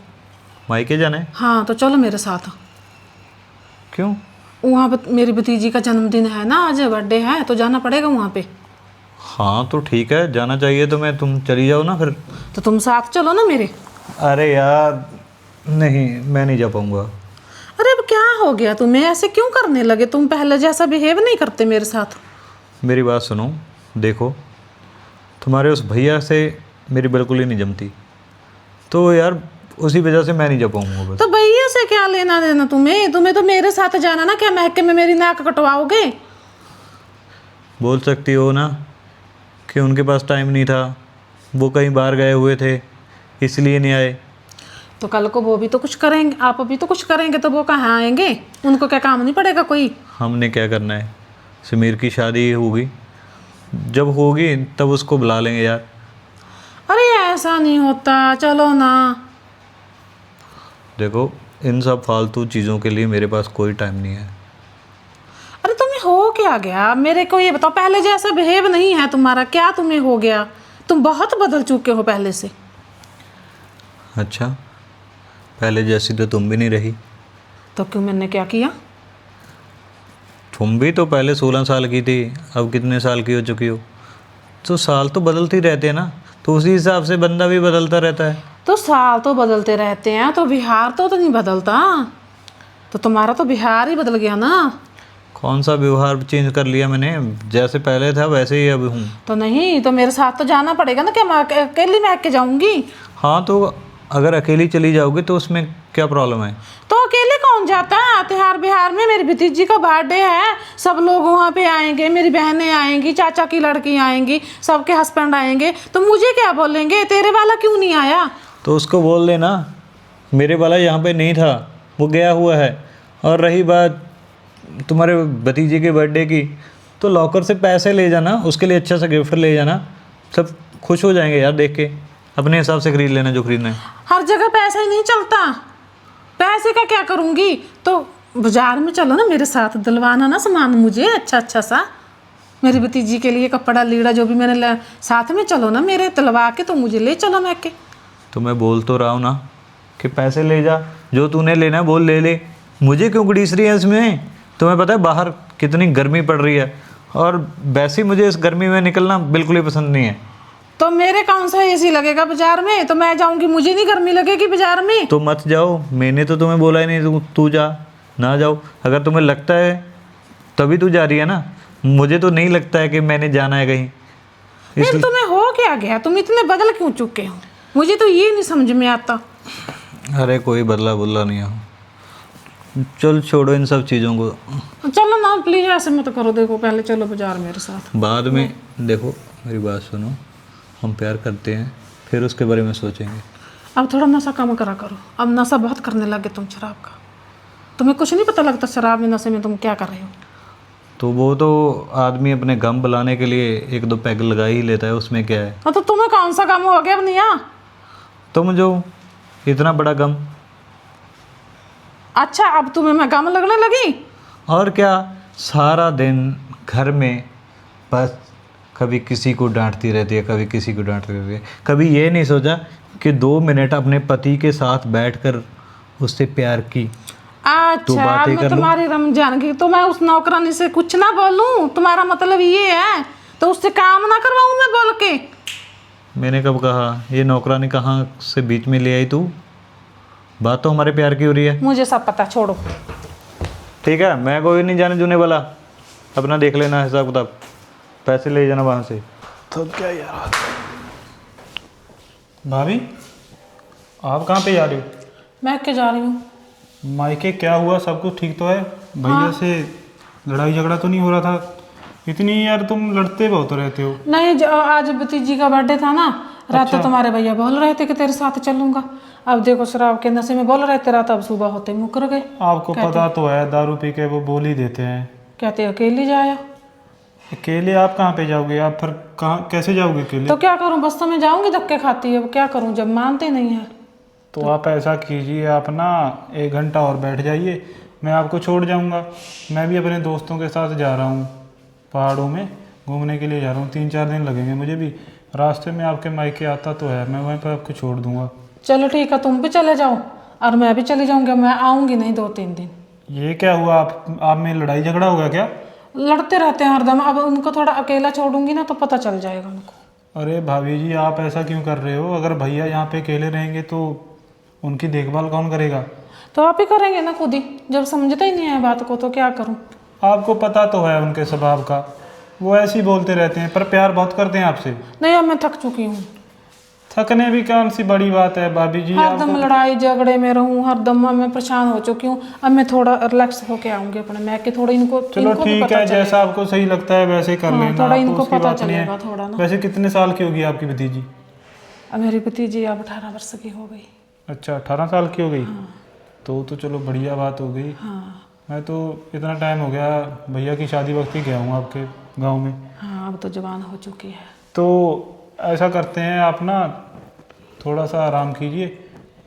मायके जाने? हाँ तो चलो मेरे साथ। क्यों? वहाँ पे मेरी भतीजी का जन्मदिन है ना, आज बर्थडे है, तो जाना पड़ेगा वहाँ पे। हाँ तो ठीक है, जाना चाहिए तुम्हें, तुम चली जाओ ना फिर। तो तुम साथ चलो ना मेरे। अरे यार नहीं, मैं नहीं जा पाऊंगा। अरे अब क्या हो गया तुम्हें, ऐसे क्यों करने लगे? तुम पहले जैसा बिहेव नहीं करते मेरे साथ। मेरी बात सुनो, देखो तुम्हारे उस भैया से मेरी बिल्कुल ही नहीं जमती, तो यार उसी वजह से मैं नहीं जा पाऊंगा बस। तो भैया से क्या लेना देना तुम्हें तो मेरे साथ जाना ना। क्या महके में मेरी नाक कटवाओगे? बोल सकती हो ना कि उनके पास टाइम नहीं था, वो कहीं बाहर गए हुए थे इसलिए नहीं आए। तो कल को वो भी तो कुछ करेंगे, आप भी तो कुछ करेंगे, तो वो कहाँ आएंगे? उनको क्या काम नहीं पड़ेगा कोई? हमने क्या करना है, समीर की शादी होगी, जब होगी तब उसको बुला लेंगे यार। अरे ऐसा नहीं होता, चलो ना। देखो इन सब फालतू चीज़ों के लिए मेरे पास कोई टाइम नहीं है। अरे तुम्हें हो क्या गया? मेरे को ये बताओ, पहले जैसा बिहेव नहीं है तुम्हारा, क्या तुम्हें हो गया? तुम बहुत बदल चुके हो पहले से। अच्छा, पहले जैसी तो तुम भी नहीं रही। तो क्यों, मैंने क्या किया? तुम भी तो पहले 16 साल की थी, अब कितने साल की हो चुकी हो? तो साल तो बदलते ही रहते हैं ना, तो उसी हिसाब से बंदा भी बदलता रहता है। तो साल तो बदलते रहते हैं, तो बिहार तो नहीं बदलता। तो तुम्हारा तो बिहार ही बदल गया ना। कौन सा व्यवहार चेंज कर लिया मैंने? जैसे पहले था वैसे ही अब हूँ। तो नहीं, तो मेरे साथ तो जाना पड़ेगा ना। क्या मैं अकेली मैं के जाऊंगी? हाँ तो अगर अकेली चली जाओगे तो उसमें क्या प्रॉब्लम है? तो अकेले कौन जाता है? त्योहार बिहार में मेरी भतीजी का बर्थडे है, सब लोग वहाँ पे आएंगे, मेरी बहनें आएंगी, चाचा की लड़की आएंगी, सबके हस्बैंड आएंगे, तो मुझे क्या बोलेंगे? तेरे वाला क्यों नहीं आया? तो उसको बोल देना मेरे वाला यहाँ पे नहीं था, वो गया हुआ है। और रही बात तुम्हारे भतीजे के बर्थडे की, तो लॉकर से पैसे ले जाना, उसके लिए अच्छा सा गिफ्ट ले जाना, सब खुश हो जाएंगे यार देख के। अपने हिसाब से खरीद लेना जो खरीदना है। हर जगह पैसा ही नहीं चलता, पैसे का क्या करूँगी? तो बाजार में चलो ना मेरे साथ, दिलवाना ना सामान मुझे अच्छा अच्छा सा, मेरी भतीजी के लिए कपड़ा लीड़ा जो भी मैंने साथ में चलो ना मेरे, दिलवा के तो मुझे ले चलो मैं के। तो मैं बोल तो रहा हूँ ना कि पैसे ले जा, जो तूने लेना है बोल ले ले, मुझे क्यों घड़ीस रही है इसमें? तुम्हें पता है बाहर कितनी गर्मी पड़ रही है, और वैसे ही मुझे इस गर्मी में निकलना बिल्कुल ही पसंद नहीं है। तो मेरे कौन सा एसी लगेगा बाजार में? तो मैं जाऊंगी, मुझे नहीं गर्मी लगेगी बाजार में। तो मत जाओ, मैंने तो तुम्हें बोला ही नहीं तू जा, ना जाओ। अगर तुम्हें लगता है तभी तू जा रही है ना, मुझे तो नहीं लगता है कि मैंने जाना है कहीं। फिर तुम्हें हो क्या गया? तुम इतने बदल क्यों चुके हो? मुझे तो ये नहीं समझ में आता। अरे कोई बदला बुदला नहीं हो, चल छोड़ो इन सब चीज़ों को। चलो ना प्लीज, ऐसे मत करो। देखो पहले चलो बाजार मेरे साथ। बाद में देखो मेरी बात सुनो, हम प्यार करते हैं फिर उसके बारे में सोचेंगे। अब थोड़ा नशा कम करा करो, अब नशा बहुत करने लगे तुम शराब का। तुम्हें कुछ नहीं पता लगता शराब में, नशे में तुम क्या कर रहे हो? तो वो तो आदमी अपने गम बुलाने के लिए एक दो पैग लगा ही लेता है, उसमें क्या है? तो तुम्हें कौन सा गम हो गया बनिया? तुम जो इतना बड़ा गम। अच्छा, अब तुम्हें मैं गम लगने लगी? और क्या, सारा दिन घर में बस कभी किसी को डांटती रहती है, कभी किसी को डांटती रहती है। कभी ये नहीं सोचा कि 2 मिनट अपने पति के साथ बैठकर उससे प्यार की। तो अच्छा बातें मैं कर लो। तुम्हारी रमजान की तो मैं उस नौकरानी से कुछ ना बोलूं, तुम्हारा मतलब ये है? तो उससे काम ना करवाऊं मैं बोल के? मैंने कब कहा? ये नौकरानी कहाँ से बीच में ले आई तू? बात तो हमारे प्यार की हो रही है। मुझे सब पता, छोड़ो। ठीक है, मैं कोई नहीं जाने जुने वाला, अपना देख लेना हिसाब किताब, पैसे ले जाना वहाँ से। तो क्या यार। भाभी आप कहाँ पे जा रहे हो? मैं क्या जा रही हूँ? मायके क्या हुआ, सब कुछ ठीक तो है? भैया से लड़ाई झगड़ा तो नहीं हो रहा था? इतनी यार तुम लड़ते बहुत रहते हो। नहीं, आज भतीजी का बर्थडे था ना, रात तो तुम्हारे भैया बोल रहे थे कि तेरे साथ चलूंगा। अब देखो शराब के नशे में बोल रहे थे, रात अब सुबह होते मुकर गए। आपको पता तो है दारू पी के वो बोल ही देते हैं। कहते अकेली जाया। अकेले आप कहाँ पे जाओगे? आप फिर कहाँ कैसे जाओगे अकेले? तो क्या करूं, बस में जाऊंगी धक्के खाती है, अब क्या करूं जब मानते नहीं है। तो आप ऐसा कीजिए, आप ना 1 घंटा और बैठ जाइए, मैं आपको छोड़ जाऊंगा। मैं भी अपने दोस्तों के साथ जा रहा हूँ, पहाड़ों में घूमने के लिए जा रहा हूँ। 3-4 दिन लगेंगे मुझे भी। रास्ते में आपके मायके आता तो है, मैं वहीं पर आपको छोड़ दूंगा। चलो ठीक है, तुम भी चले जाओ और मैं भी चली जाऊंगी। मैं आऊंगी नहीं 2-3 दिन। ये क्या हुआ? आप में लड़ाई झगड़ा हो गया क्या? लड़ते रहते हैं हरदम। अब उनको थोड़ा अकेला छोड़ूंगी ना तो पता चल जाएगा उनको। अरे भाभी जी आप ऐसा क्यों कर रहे हो? अगर भैया यहाँ पे अकेले रहेंगे तो उनकी देखभाल कौन करेगा? तो आप ही करेंगे ना खुद ही, जब समझते ही नहीं है बात को तो क्या करूं। आपको पता तो है उनके स्वभाव का, वो ऐसे ही बोलते रहते हैं, पर प्यार बहुत करते हैं आपसे। नहीं, अब मैं थक चुकी हूँ। थकने भी कौन सी बड़ी बात है भाभी जी। हरदम लड़ाई झगड़े में रहूं, हरदम मैं परेशान हो चुकी हूँ। अब मैं थोड़ा रिलैक्स होके आऊंगी अपने, मैं कि थोड़ा इनको चलो इनको भी ठीक पता है, चलेगा। जैसा आपको सही लगता है वैसे कर लेना। थोड़ा तो इनको उसकी पता बात नहीं है। चलेगा थोड़ा ना। वैसे कितने साल की होगी आपकी भतीजी? अब मेरी भतीजी अब 18 वर्ष की हो गई। अच्छा 18 साल की हो गई। तो चलो बढ़िया बात हो गई। हाँ मैं तो इतना टाइम हो गया भैया की शादी वक्त ही गया हूँ आपके गाँव में। हाँ, अब तो जवान हो चुकी है। तो ऐसा करते हैं, आप ना थोड़ा सा आराम कीजिए,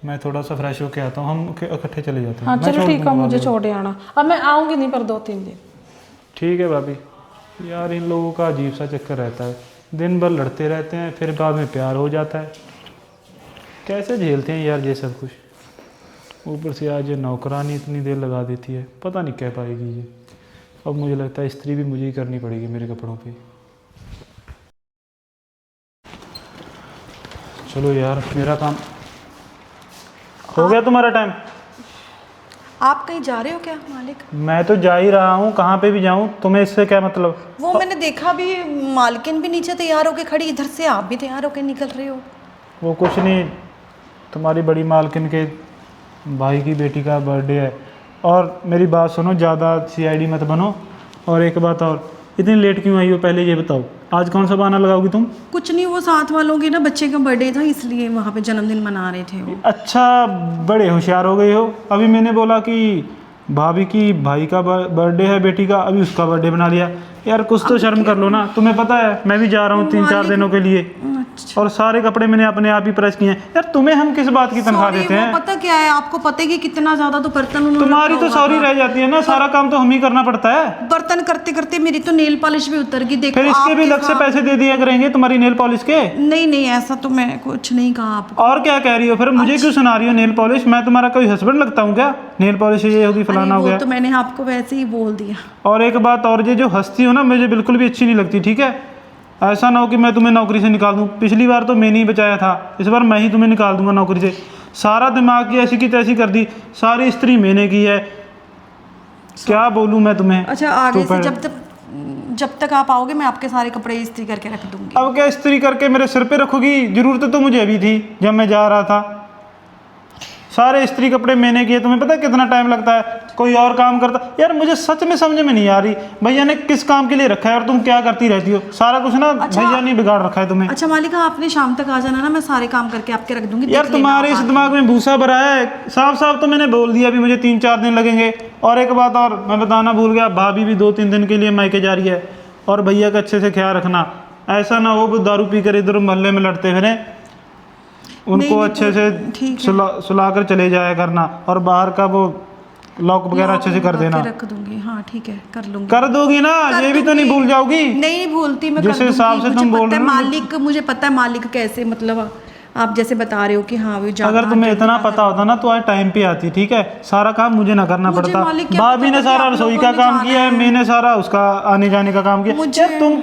मैं थोड़ा सा फ्रेश होके आता हूँ, हम इकट्ठे चले जाते हैं। हाँ मैं चलो छोड़ ठीक है, दूंगा मुझे भाभी। छोड़े आना। अब मैं आऊंगी नहीं पर 2-3 दिन। ठीक है भाभी। यार इन लोगों का अजीब सा चक्कर रहता है, दिन भर लड़ते रहते हैं, फिर बाद में प्यार हो जाता है। कैसे झेलते हैं यार ये सब कुछ? ऊपर से आज ये नौकरानी इतनी देर लगा देती है, पता नहीं कह पाएगी ये। अब मुझे लगता है इस्त्री भी मुझे ही करनी पड़ेगी मेरे कपड़ों पे। चलो यार मेरा काम हो गया। तुम्हारा टाइम? आप कहीं जा रहे हो क्या मालिक? मैं तो जा ही रहा हूँ, कहाँ पे भी जाऊँ, तुम्हें इससे क्या मतलब? वो मैंने देखा भी, मालकिन भी नीचे तैयार होके खड़ी, इधर से आप भी तैयार होके निकल रहे हो। वो कुछ नहीं, तुम्हारी बड़ी मालकिन के भाई की बेटी का बर्थडे है। और मेरी बात सुनो, ज़्यादा CID मत बनो। और एक बात और, इतनी लेट क्यों आई हो पहले ये बताओ? आज कौन सा बहाना लगाओगी तुम? कुछ नहीं, वो साथ वालों के ना बच्चे का बर्थडे था, इसलिए वहाँ पे जन्मदिन मना रहे थे वो। अच्छा बड़े होशियार हो गए हो। अभी मैंने बोला कि भाभी की भाई का बर्थडे है बेटी का, अभी उसका बर्थडे बना लिया। यार कुछ तो शर्म कर लो ना। तुम्हें पता है मैं भी जा रहा हूँ 3-4 दिनों के लिए, अच्छा और सारे कपड़े मैंने अपने आप ही प्रेस किए हैं। यार तुम्हें हम किस बात की तनख्वाह Sorry, देते वो हैं? पता क्या है, आपको पता है कि कितना ज्यादा तो बर्तन उन्होंने तुम्हारी रखा तो हुआ सॉरी था। रह जाती है ना, सारा काम तो हम ही करना पड़ता है। बर्तन करते करते मेरी तो नेल पॉलिश भी उतर गई। देखो फिर इसके भी आपके अलग से साथ- पैसे दे दिया करेंगे तुम्हारी नेल पॉलिश के। नहीं नहीं, ऐसा तो मैं कुछ नहीं कहा आपको। और क्या कह रही हो फिर? मुझे क्यों सुना रही हो नेल पॉलिश? मैं तुम्हारा कोई हस्बैंड लगता हूँ क्या? नेल पॉलिश ये होगी फलाना हो वो गया। तो मैंने आपको वैसे ही बोल दिया। और एक बात और, ये जो हंसती हो ना मुझे बिल्कुल भी अच्छी नहीं लगती, ठीक है? ऐसा ना हो कि मैं तुम्हें नौकरी से निकाल दूँ। पिछली बार तो मैंने ही बचाया था, इस बार मैं ही तुम्हें निकाल दूंगा नौकरी से। सारा दिमाग की ऐसी की तैसी कर दी, सारी इस्त्री मैंने की है। क्या बोलूँ मैं तुम्हें? अच्छा आगे तो से फिर- जब तक आप आओगे मैं आपके सारे कपड़े इस्त्री करके रख दूंगी। अब क्या इस्त्री करके मेरे सिर पे रखोगी? जरूरत तो मुझे अभी थी जब मैं जा रहा था। सारे इस्त्री कपड़े मैंने किए, तुम्हें पता है कितना टाइम लगता है? कोई और काम करता। यार मुझे सच में समझ में नहीं आ रही, भैया ने किस काम के लिए रखा है और तुम क्या करती रहती हो? सारा कुछ ना भैया ने बिगाड़ रखा है तुम्हें। अच्छा मालिक, आपने शाम तक आ जाना ना, मैं सारे काम करके आपके रख दूंगी। यार देख लेना तुम्हारे आप इस आके। दिमाग में भूसा भरा है। साफ साफ तो मैंने बोल दिया अभी मुझे 3-4 दिन लगेंगे। और एक बात और मैं बताना भूल गया, भाभी भी 2-3 दिन के लिए मायके जा रही है। और भैया का अच्छे से ख्याल रखना, ऐसा ना हो वो दारू पी कर इधर मोहल्ले में लड़ते फिरे। उनको नहीं, अच्छे तो से ठीक है। सुला कर चले जाया करना। और बाहर का वो लॉक वगैरह अच्छे से कर लगा देना। के रख दूंगी। हाँ ठीक है, कर लूंगी। कर दोगी ना? कर ये भी तो नहीं दूंगी। भूल जाओगी? नहीं भूलती मैं, जिस कर दूंगी। हिसाब से मुझे तुम बोल पता है रहे हो। मालिक, मुझे पता है मालिक कैसे मतलब आप जैसे बता रहे हो कि हाँ वो अगर तुम्हें इतना पता होता ना तो आज टाइम पे आती, ठीक है। सारा काम मुझे ना करना मुझे पड़ता। मालिक क्या भाभी पता ने था सारा कि आप रसोई लोगों का ने काम जाना किया है, है। मैंने सारा उसका आने जाने का काम किया। मुझे यार तुम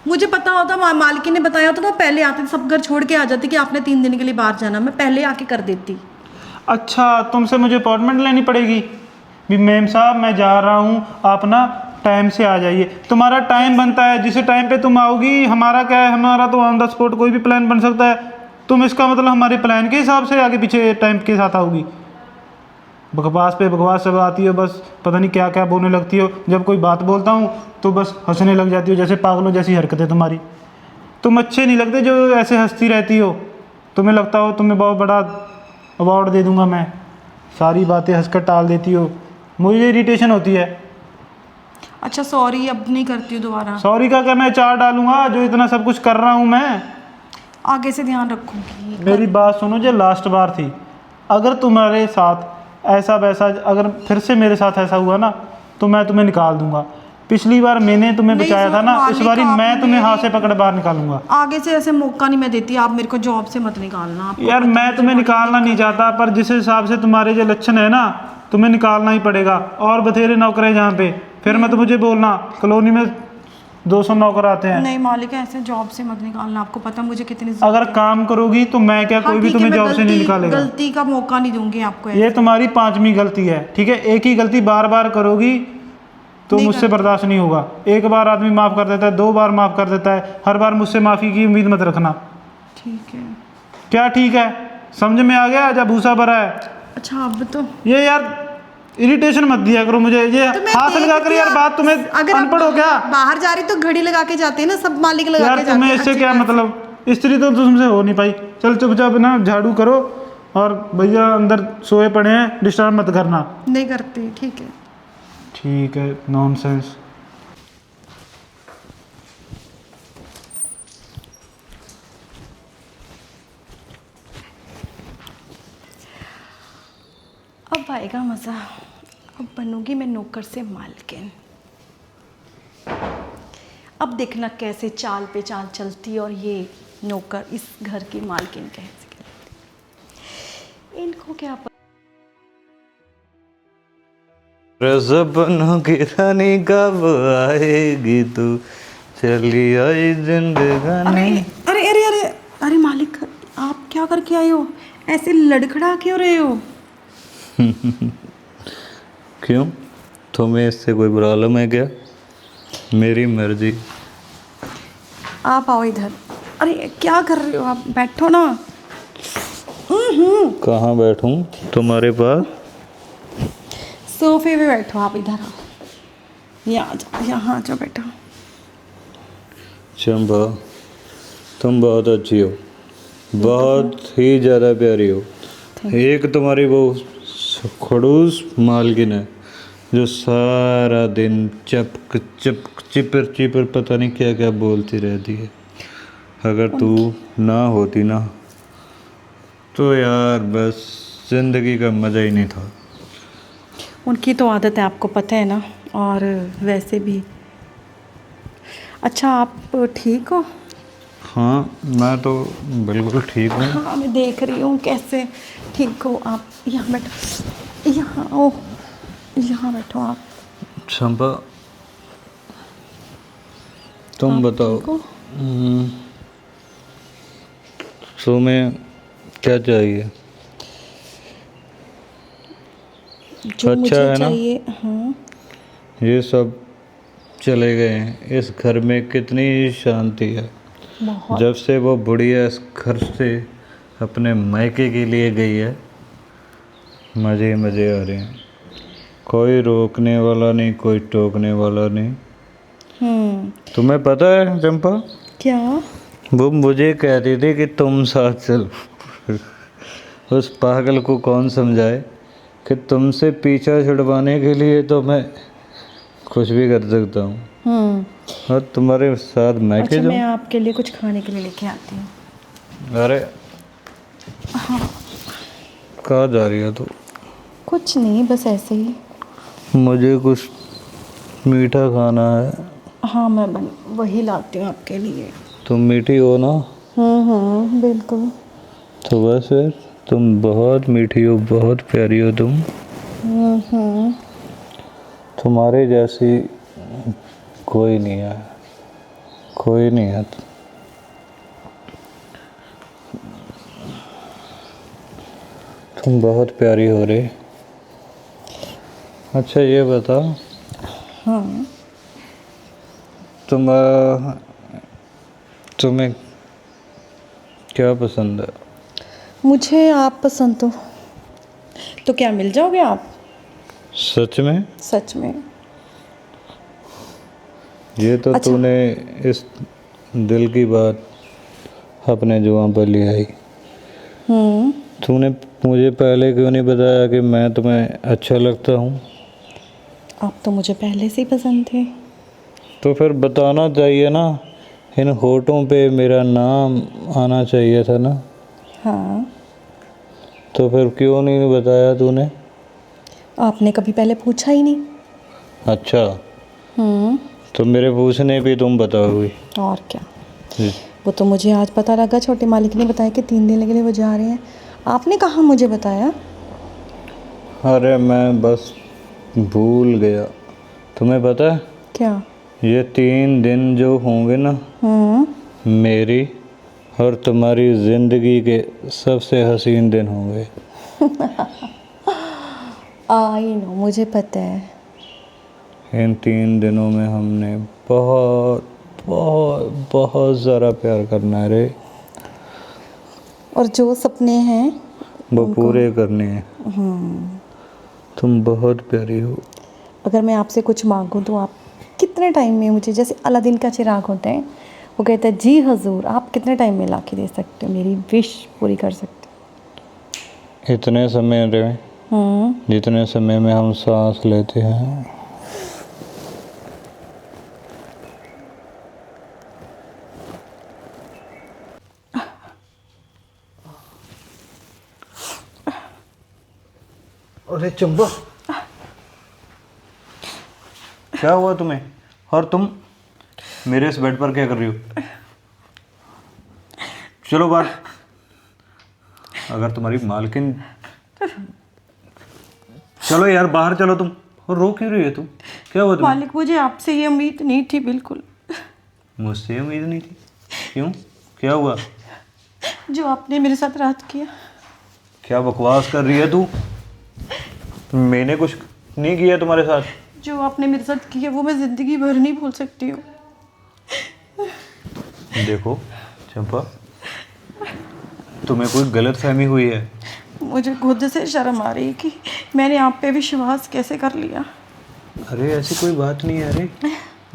मुझे पता होता, मालकिन ने बताया होता तो पहले आते, सब घर छोड़ के आ जाती कि आपने 3 दिन के लिए बाहर जाना, मैं पहले आके कर देती। अच्छा, तुमसे मुझे अपॉइंटमेंट लेनी पड़ेगी भी मेम साहब मैं जा रहा हूँ, आप ना टाइम से आ जाइए। तुम्हारा टाइम बनता है, जिस टाइम पे तुम आओगी। हमारा क्या है, हमारा तो ऑन द स्पॉट कोई भी प्लान बन सकता है। तुम इसका मतलब हमारे प्लान के हिसाब से आगे पीछे टाइम के साथ आओगी। बकवास पे बकवास सब आती हो, बस पता नहीं क्या क्या बोलने लगती हो। जब कोई बात बोलता हूँ तो बस हंसने लग जाती हो, जैसे पागलों जैसी हरकतें तुम्हारी। तुम अच्छे नहीं लगते जो ऐसे हंसती रहती हो। तुम्हें लगता हो तुम्हें बहुत बड़ा अवार्ड दे दूंगा मैं, सारी बातें हंसकर टाल देती हो, मुझे इरिटेशन होती है। अच्छा सॉरी, अब नहीं करती हूँ दोबारा, सॉरी का क्या, मैं चार डालूंगा जो इतना सब कुछ कर रहा हूँ मैं। आगे से ध्यान रखूंगी। मेरी बात सुनो, जो लास्ट बार थी, अगर तुम्हारे साथ ऐसा वैसा, अगर फिर से मेरे साथ ऐसा हुआ ना तो मैं तुम्हें निकाल दूंगा। पिछली बार मैंने तुम्हें नहीं बचाया था ना, इस मालिक, बारी आप मैं तुम्हें हाथ से मेरी- पकड़ बाहर निकालूंगा। आगे से ऐसे मौका नहीं मैं देती, आप मेरे को जॉब से मत निकालना। आपको यार पता है मैं मुझे तुम्हें बहुत निकालना नहीं दिक्कत है। चाहता, पर जिस हिसाब से तुम्हारे जो लक्षण है ना, तुम्हें निकालना ही पड़ेगा। और बथेरे नौकर हैं जहाँ पे, फिर मत मुझे बोलना कॉलोनी में 200 नौकर आते हैं। नहीं मालिक, ऐसे जॉब से मत निकालना, आपको पता है मुझे कितनी अगर काम करोगी तो मैं क्या, हाँ, कोई भी ठीक है, तुम्हें मैं जॉब से नहीं निकालेगा। गलती का मौका नहीं दूंगी आपको। ये तुम्हारी 5वीं गलती है, ठीक है। एक ही गलती बार बार करोगी तो नहीं मुझसे बर्दाश्त नहीं होगा। एक बार आदमी माफ़ कर देता है, 2 बार माफ़ कर देता है, हर बार मुझसे माफ़ी की उम्मीद मत रखना। ठीक है। क्या ठीक है, समझ में आ गया जब भूसा भरा है। अच्छा अब तो ये यार इरिटेशन मत दिया करो मुझे, ये तो मैं हाथ लगा कर देखती यार। हूँ, बात तुम्हें अगर आप अनपढ़ हो क्या बाहर जा रही तो घड़ी लगा के जाते हैं ना, सब मालिक लगा यार? के जाते तुम्हें हैं, इससे अच्छी क्या बात। मतलब, स्त्री तो तुमसे हो नहीं पाई। चल चुपचाप ना झाड़ू करो, और भैया अंदर सोए पड़े हैं, डिस्टर्ब मत करना। नहीं करती, ठीक है। ठीक है, नॉनसेंस। अब आएगा मज़ा, अब बनूंगी मैं नौकर से मालकिन। अब देखना कैसे चाल पे चाल चलती और ये नौकर इस घर की मालकिन कैसे कहलाती। इनको क्या पता। सपनों की रानी कब आएगी तू, चली आई जिंदगानी। अरे अरे अरे अरे मालिक, आप क्या करके आए हो? ऐसे लड़खड़ा क्यों रहे हो? क्यों, तुम्हें इससे कोई प्रॉब्लम है क्या? मेरी मर्जी। आप आओ इधर। अरे क्या कर रहे हो आप? बैठो ना। कहाँ बैठूं तुम्हारे पास? सोफे पे बैठो आप, इधर आओ, यहाँ आ जाओ, यहाँ आ जाओ, बैठो। चंपा, तुम बहुत अच्छी हो, बहुत ही ज़्यादा प्यारी हो। एक तुम्हारी वो खड़ूस मालकिन है जो सारा दिन चपक चपक चिपर चिपर पता नहीं क्या क्या बोलती रहती है। अगर तू ना होती ना तो यार बस ज़िंदगी का मज़ा ही नहीं था। उनकी तो आदत है, आपको पता है ना। और वैसे भी अच्छा, आप ठीक हो? हाँ, मैं तो बिल्कुल ठीक हूँ। हाँ, मैं देख रही हूँ कैसे ठीक हो आप। यहाँ बैठो, यहाँ ओ, यहाँ बैठो आप। चंपा, तुम आप बताओ, ठीक हो? तुम्हें क्या चाहिए? जो अच्छा मुझे है ना? चाहिए। हाँ, ये सब चले गए हैं, इस घर में कितनी शांति है। बहुत। जब से वो बुढ़िया इस घर से अपने मायके के लिए गई है, मज़े मज़े आ रहे हैं। कोई रोकने वाला नहीं, कोई टोकने वाला नहीं। तुम्हें पता है चंपा, क्या? वो मुझे कहती थी कि तुम साथ चलो। उस पागल को कौन समझाए कि तुमसे पीछा छुड़वाने के लिए तो मैं कुछ भी कर सकता हूँ। और तुम्हारे साथ मैं अच्छा, के मैं जाऊँ? आपके लिए कुछ खाने के लिए लेके आती हूँ। अरे कहाँ जा रही है तू? कुछ नहीं, बस ऐसे ही। मुझे कुछ मीठा खाना है। हाँ, मैं वही लाती हूँ आपके लिए। तुम मीठी हो ना? बिल्कुल। तो बस फिर तुम बहुत मीठी हो, बहुत प्यारी हो तुम। तुम्हारे जैसी कोई नहीं है, कोई नहीं है। तुम बहुत प्यारी हो रही। अच्छा ये बताओ, हाँ, तुम्हें क्या पसंद है? मुझे आप पसंद हो तो क्या मिल जाओगे आप? सच में? सच में। ये तो अच्छा। तूने इस दिल की बात अपने जुबान पर ले आई। तूने मुझे पहले क्यों नहीं बताया कि मैं तुम्हें अच्छा लगता हूँ? आप तो मुझे पहले से ही पसंद थे। तो फिर बताना चाहिए ना, इन होठों पे मेरा नाम आना चाहिए था ना। हाँ, तो फिर क्यों नहीं बताया तूने? आपने कभी पहले पूछा ही नहीं। अच्छा, तो मेरे पूछने पे तुम बताओगी? और क्या, जी। वो तो मुझे आज पता लगा, छोटे मालिक ने बताया कि 3 दिन के लिए वो जा रहे हैं। आपने कहाँ मुझे बताया? अरे मैं बस भूल गया। तुम्हें पता है, क्या? ये 3 दिन जो होंगे ना, मेरी और तुम्हारी ज़िंदगी के सबसे हसीन दिन होंगे। आई नो, मुझे पता है। इन 3 दिनों में हमने बहुत बहुत बहुत ज़्यादा प्यार करना है रे। और जो सपने हैं वो पूरे करने हैं। तुम बहुत प्यारी हो। अगर मैं आपसे कुछ मांगूं तो आप कितने टाइम में मुझे, जैसे अलादीन का चिराग होता है, वो कहता है जी हजूर, आप कितने टाइम में ला के दे सकते हो, मेरी विश पूरी कर सकते इतने समय रे, हो? जितने समय में हम सांस लेते हैं। अरे चंबा, क्या हुआ तुम्हें? और तुम मेरे इस बेड पर क्या कर रही हो? चलो बाहर। अगर तुम्हारी मालकिन, चलो यार बाहर चलो तुम। और रो क्यों रही है तुम? क्या हुआ तुम्हें? मालिक, मुझे आपसे ये उम्मीद नहीं थी बिल्कुल, मुझसे उम्मीद नहीं थी? क्यों, क्या हुआ? जो आपने मेरे साथ रात किया। क्या बकवास कर रही है तू? मैंने कुछ नहीं किया तुम्हारे साथ। जो आपने मेरे साथ किया वो मैं ज़िंदगी भर नहीं भूल सकती हूँ। देखो चंपा, तुम्हें कोई गलत फहमी हुई है। मुझे खुद से शर्म आ रही है कि मैंने आप पे विश्वास कैसे कर लिया। अरे ऐसी कोई बात नहीं है। अरे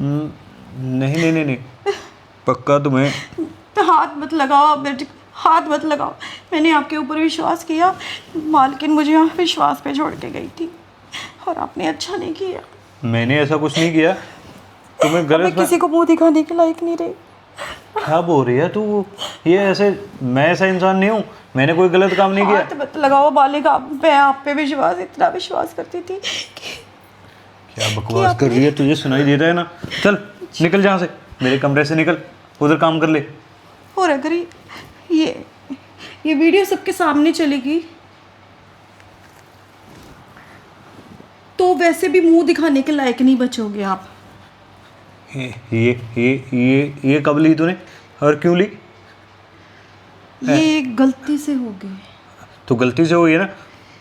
नहीं नहीं नहीं नहीं, पक्का तुम्हें। हाथ मत लगाओ आप मेरे, हाथ मत लगाओ। मैंने आपके ऊपर विश्वास किया, मालकिन मुझे यहाँ विश्वास पे छोड़ के गई थी और आपने अच्छा नहीं किया। मैंने ऐसा कुछ नहीं किया। तुम्हें मैं गलत किसी को मुंह दिखाने के लायक नहीं रही। क्या बोल रही है तू? ये ऐसे, मैं ऐसा इंसान नहीं हूँ। मैंने कोई गलत काम नहीं किया। हाथ मत लगाओ मालिक, मैं आप पे विश्वास, इतना विश्वास करती थी कि क्या बकवास कर रही है? तुझे सुनाई देता है ना? चल निकल यहाँ से, मेरे कमरे से निकल, उधर काम कर ले। और अगर ये वीडियो सबके सामने चलेगी तो वैसे भी मुंह दिखाने के लायक नहीं बचोगे आप। ये कब ली तूने और क्यों ली? ये गलती से हो गई। तो गलती से हुई है ना,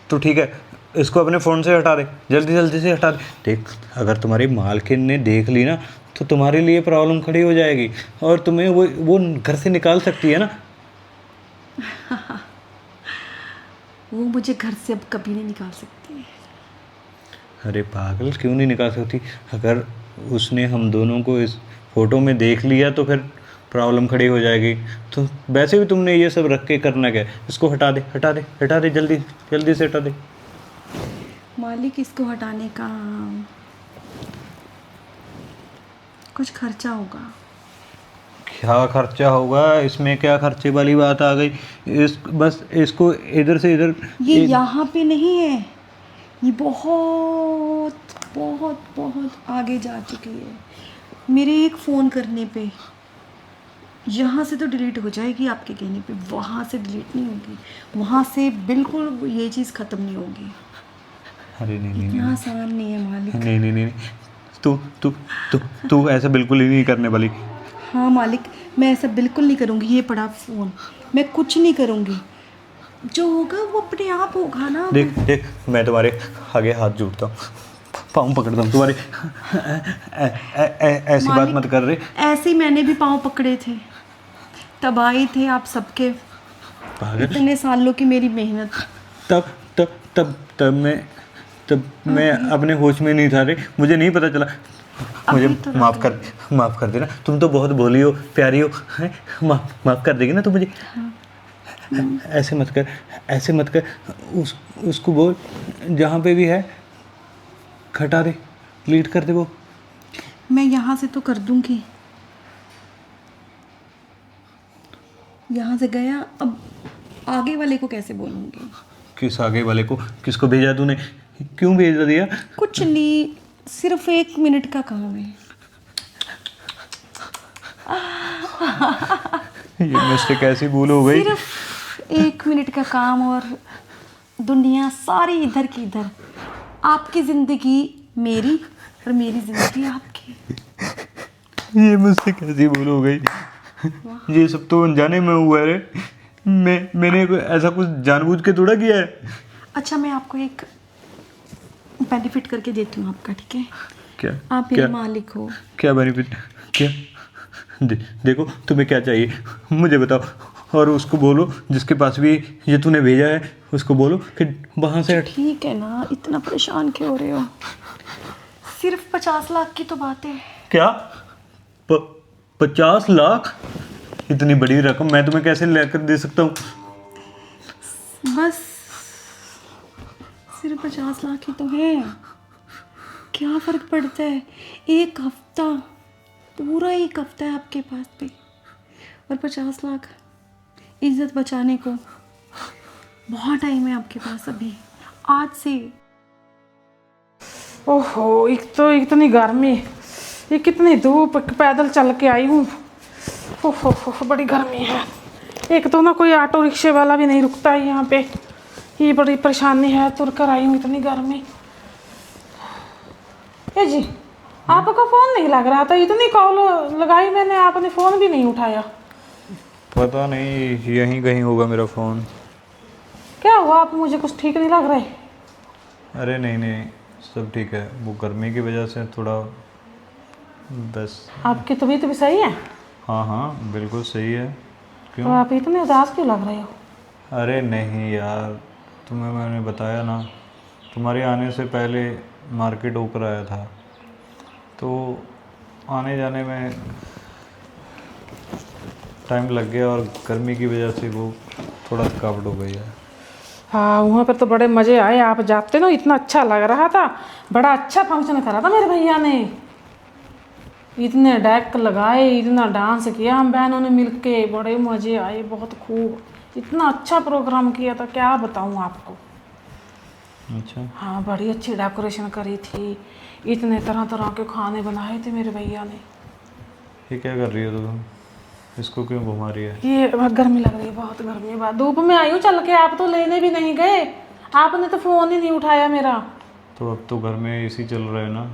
तो ठीक है, इसको अपने फ़ोन से हटा दे, जल्दी जल्दी से हटा दे। देख, अगर तुम्हारी मालकिन ने देख ली ना तो तुम्हारे लिए प्रॉब्लम खड़ी हो जाएगी और तुम्हें वो घर से निकाल सकती है ना। वो मुझे घर से अब कभी नहीं निकाल सकती। अरे पागल, क्यों नहीं निकाल सकती? अगर उसने हम दोनों को इस फोटो में देख लिया तो फिर प्रॉब्लम खड़ी हो जाएगी। तो वैसे भी तुमने ये सब रख के करना क्या है? इसको हटा दे, हटा दे, हटा दे, जल्दी जल्दी से हटा दे। मालिक, इसको हटाने का कुछ खर्चा होगा। क्या खर्चा होगा? इसमें क्या खर्चे वाली बात आ गई? बस इसको इधर से इधर। ये यहाँ पे नहीं है, ये बहुत बहुत बहुत आगे जा चुकी है। मेरे एक फ़ोन करने पे यहाँ से तो डिलीट हो जाएगी आपके कहने पे, वहाँ से डिलीट नहीं होगी, वहाँ से बिल्कुल ये चीज़ ख़त्म नहीं होगी। अरे नहीं नहीं इतना आसान नहीं है मालिक। नहीं नहीं नहीं नहीं। तू तू तू तू ऐसा बिल्कुल ही नहीं करने वाली। हाँ मालिक, मैं ऐसा बिल्कुल नहीं करूँगी। ये पड़ा फ़ोन, मैं कुछ नहीं करूँगी, जो होगा वो अपने आप होगा ना। देख देख, मैं तुम्हारे आगे हाथ जोड़ता हूँ, पाँव पकड़ता हूँ तुम्हारे। ऐसी बात मालिक, मत कर रहे। ऐसे ही मैंने भी पाँव पकड़े थे, तबाही थे आप सबके, पागल। इतने सालों की मेरी मेहनत। तब तब तब तब मैं अपने होश में नहीं था रे, मुझे नहीं पता चला। मुझे अभी तो माफ़ कर देना, तुम तो बहुत भोली हो, प्यारी हो, हैं? माफ़ कर देगी ना तुम मुझे? ऐसे मत कर, ऐसे मत कर। उसको बोल, जहाँ पे भी है हटा दे, डिलीट कर दे वो। मैं यहाँ से तो कर दूँगी, यहाँ से गया, अब आगे वाले को कैसे बोलूँगी? किस आगे वाले को? किसको भेजा तूने? क्यों भेज दिया? कुछ नहीं, सिर्फ 1 मिनट का काम है। ये मिस्टेक कैसी भूल हो गई? सिर्फ 1 मिनट का काम और दुनिया सारी इधर की इधर। आपकी ज़िंदगी मेरी और मेरी ज़िंदगी आपकी। ये मुझसे कैसी भूल हो गई? ये सब तो अनजाने में हुआ है रे। मैंने ऐसा कुछ जानबूझ के थोड़ा किया है। अच्छा, मैं आपको एक बेनिफिट करके देती हूँ आपका, ठीक है? क्या? आप मेरे क्या? मालिक हो। क्या बेनिफिट? क्या? देखो तुम्हें क्या चाहिए मुझे बताओ, और उसको बोलो जिसके पास भी ये तूने भेजा है, उसको बोलो कि वहाँ से हट। ठीक है ना, इतना परेशान क्यों हो रहे हो? सिर्फ 50 लाख की तो बात है। क्या? 50 लाख? इतनी बड़ी रकम मैं तुम्हें कैसे लेकर दे सकता हूँ? बस सिर्फ 50 लाख ही तो है, क्या फ़र्क पड़ता है? एक हफ्ता, पूरा 1 हफ्ता है आपके पास पे, और 50 लाख इज्जत बचाने को बहुत टाइम है आपके पास अभी, आज से। ओहो, एक तो इतनी गर्मी, ये कितनी धूप, पैदल चल के आई हूँ। ओहो, बड़ी गर्मी है। एक तो ना कोई ऑटो रिक्शे वाला भी नहीं रुकता है यहाँ पे, ये बड़ी परेशानी है। तुर कर आई हूँ, इतनी गर्मी। ए जी, आपका फ़ोन नहीं लग रहा था, इतनी कॉल लगाई मैंने, आपने फ़ोन भी नहीं उठाया। पता नहीं, यहीं कहीं होगा मेरा फ़ोन। क्या हुआ? आप मुझे कुछ ठीक नहीं लग रहे। अरे नहीं नहीं, सब ठीक है। वो गर्मी की वजह से थोड़ा बस। आपकी तबीयत भी सही है? हाँ हाँ बिल्कुल सही है। तो क्यों? आप इतने उदास क्यों लग रहे हो? अरे नहीं यार, तुम्हें मैंने बताया ना, तुम्हारे आने से पहले मार्केट होकर आया था, तो आने जाने में टाइम लग गया और गर्मी की वजह से वो थोड़ा थकावट हो गई है। हाँ, वहाँ पर तो बड़े मज़े आए। आप जाते ना, इतना अच्छा लग रहा था, बड़ा अच्छा फंक्शन करा था मेरे भैया ने। इतने डेक लगाए, इतना डांस किया हम बहनों ने मिलके, बड़े मज़े आए, बहुत खूब। इतना अच्छा प्रोग्राम किया था, क्या बताऊँ आपको। अच्छा। हाँ, बड़ी अच्छी डेकोरेशन करी थी, इतने तरह तरह के खाने बनाए थे मेरे भैया ने। ये क्या कर रही हो तुम? इसको क्यों घुमा रही है? ये बहुत गर्मी लग रही है, बहुत गर्मी है। बात धूप में आई हूँ चल के, आप तो लेने भी नहीं गए, आपने तो फ़ोन ही नहीं उठाया मेरा। तो अब तो घर में एसी चल रहा है ना।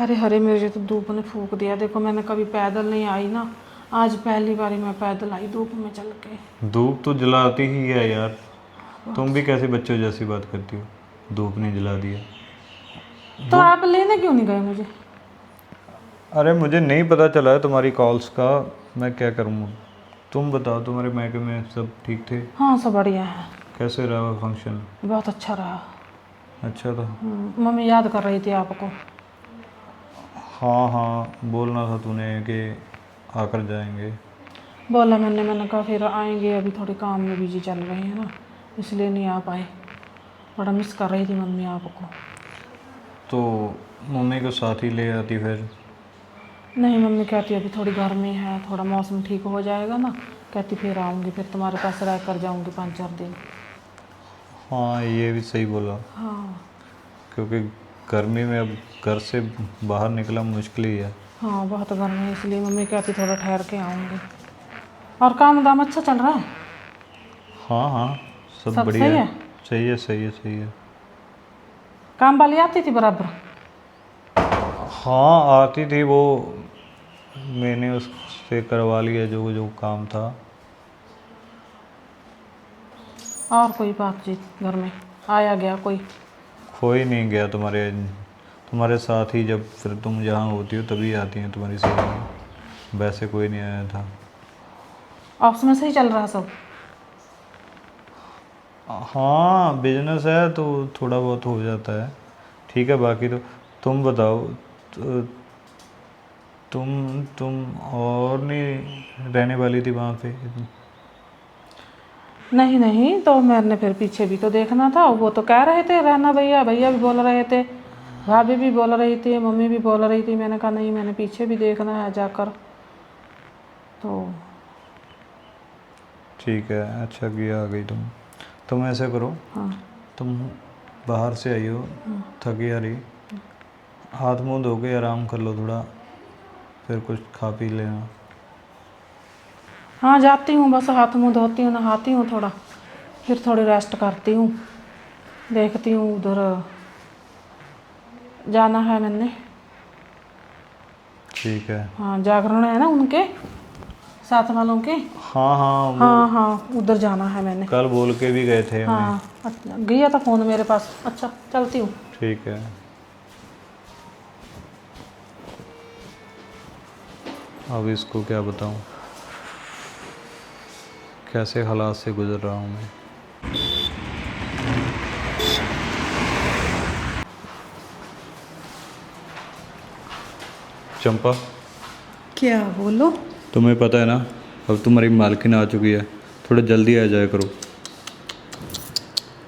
अरे अरे, मेरे तो धूप ने फूंक दिया। देखो, मैंने कभी पैदल नहीं आई ना, आज पहली बारी मैं पैदल आई धूप में चल के। धूप तो जलाती ही है यार, तुम भी कैसे बच्चों जैसी बात करती हो? धूप नहीं जला दिया तो आप लेने क्यों नहीं गए मुझे? अरे मुझे नहीं पता चला है तुम्हारी कॉल्स का, मैं क्या करूँ? तुम बताओ, तुम्हारे मैके में सब ठीक थे? हाँ, सब बढ़िया है। कैसे रहा फंक्शन? बहुत अच्छा रहा। अच्छा था। मम्मी याद कर रही थी आपको। हाँ हाँ, बोलना था तूने कि आकर जाएंगे। बोला मैंने कहा फिर आएंगे, अभी थोड़े काम में बिजी चल रहे हैं ना, इसलिए नहीं आ पाए। बड़ा मिस कर रही थी मम्मी आपको। तो मम्मी को साथ ही ले आती फिर। नहीं, मम्मी कहती अभी थोड़ी गर्मी है, थोड़ा मौसम ठीक हो जाएगा ना, कहती फिर आऊँगी, फिर तुम्हारे पास रह कर जाऊँगी 5-4 दिन। हाँ ये भी सही बोला, हाँ क्योंकि गर्मी में अब घर से बाहर निकला मुश्किल ही है। हाँ, बहुत गर्मी है, इसलिए मम्मी कहती थोड़ा ठहर के आऊँगी। और काम दाम अच्छा चल रहा है? हाँ हाँ, सब सब बढ़िया सही है। है? सही है, सही है, सही है। काम वाली आती थी बराबर? हाँ आती थी वो, मैंने उससे करवा लिया जो जो काम था। और कोई बातचीत घर में आया गया कोई? कोई नहीं गया तुम्हारे तुम्हारे साथ ही, जब फिर तुम जहाँ होती हो तभी आती हैं तुम्हारी सेवा में, वैसे कोई नहीं आया था। ऑफिस में सही चल रहा सब? हाँ बिजनेस है तो थोड़ा बहुत हो जाता है, ठीक है। बाकी तो तुम बताओ, तो, तुम और नहीं रहने वाली थी वहाँ पे? नहीं नहीं, तो मैंने फिर पीछे भी तो देखना था। वो तो कह रहे थे रहना भैया, भैया भी बोल रहे थे, भाभी भी बोल रही थी, मम्मी भी बोल रही थी। मैंने कहा नहीं, मैंने पीछे भी देखना है जाकर। तो ठीक है, अच्छा किया आ गई तुम ऐसे करो, हाँ। तुम बाहर से आई हो, थकी आ रही, हाथ मुंह धो के आराम कर लो थोड़ा, फिर कुछ खा पी लेना। हाँ जाती हूँ, बस हाथ मुँह धोती हूँ, नहाती हूँ थोड़ा, फिर थोड़ी रेस्ट करती हूँ। देखती हूँ उधर जाना है मैंने। ठीक है। हाँ जागरण है ना उनके साथ वालों के। हाँ हाँ, वो हाँ हाँ, उधर जाना है मैंने। कल बोल के भी गए थे हमें। हाँ अच्छा, गया था फ़ोन मेरे पास। अच्छा चलती हूँ। ठीक है। अब इसको क्या बताऊँ, कैसे हालात से गुजर रहा हूँ मैं। चंपा, क्या बोलो? तुम्हें पता है ना, अब तुम्हारी मालकिन आ चुकी है, थोड़ा जल्दी आ जाया करो।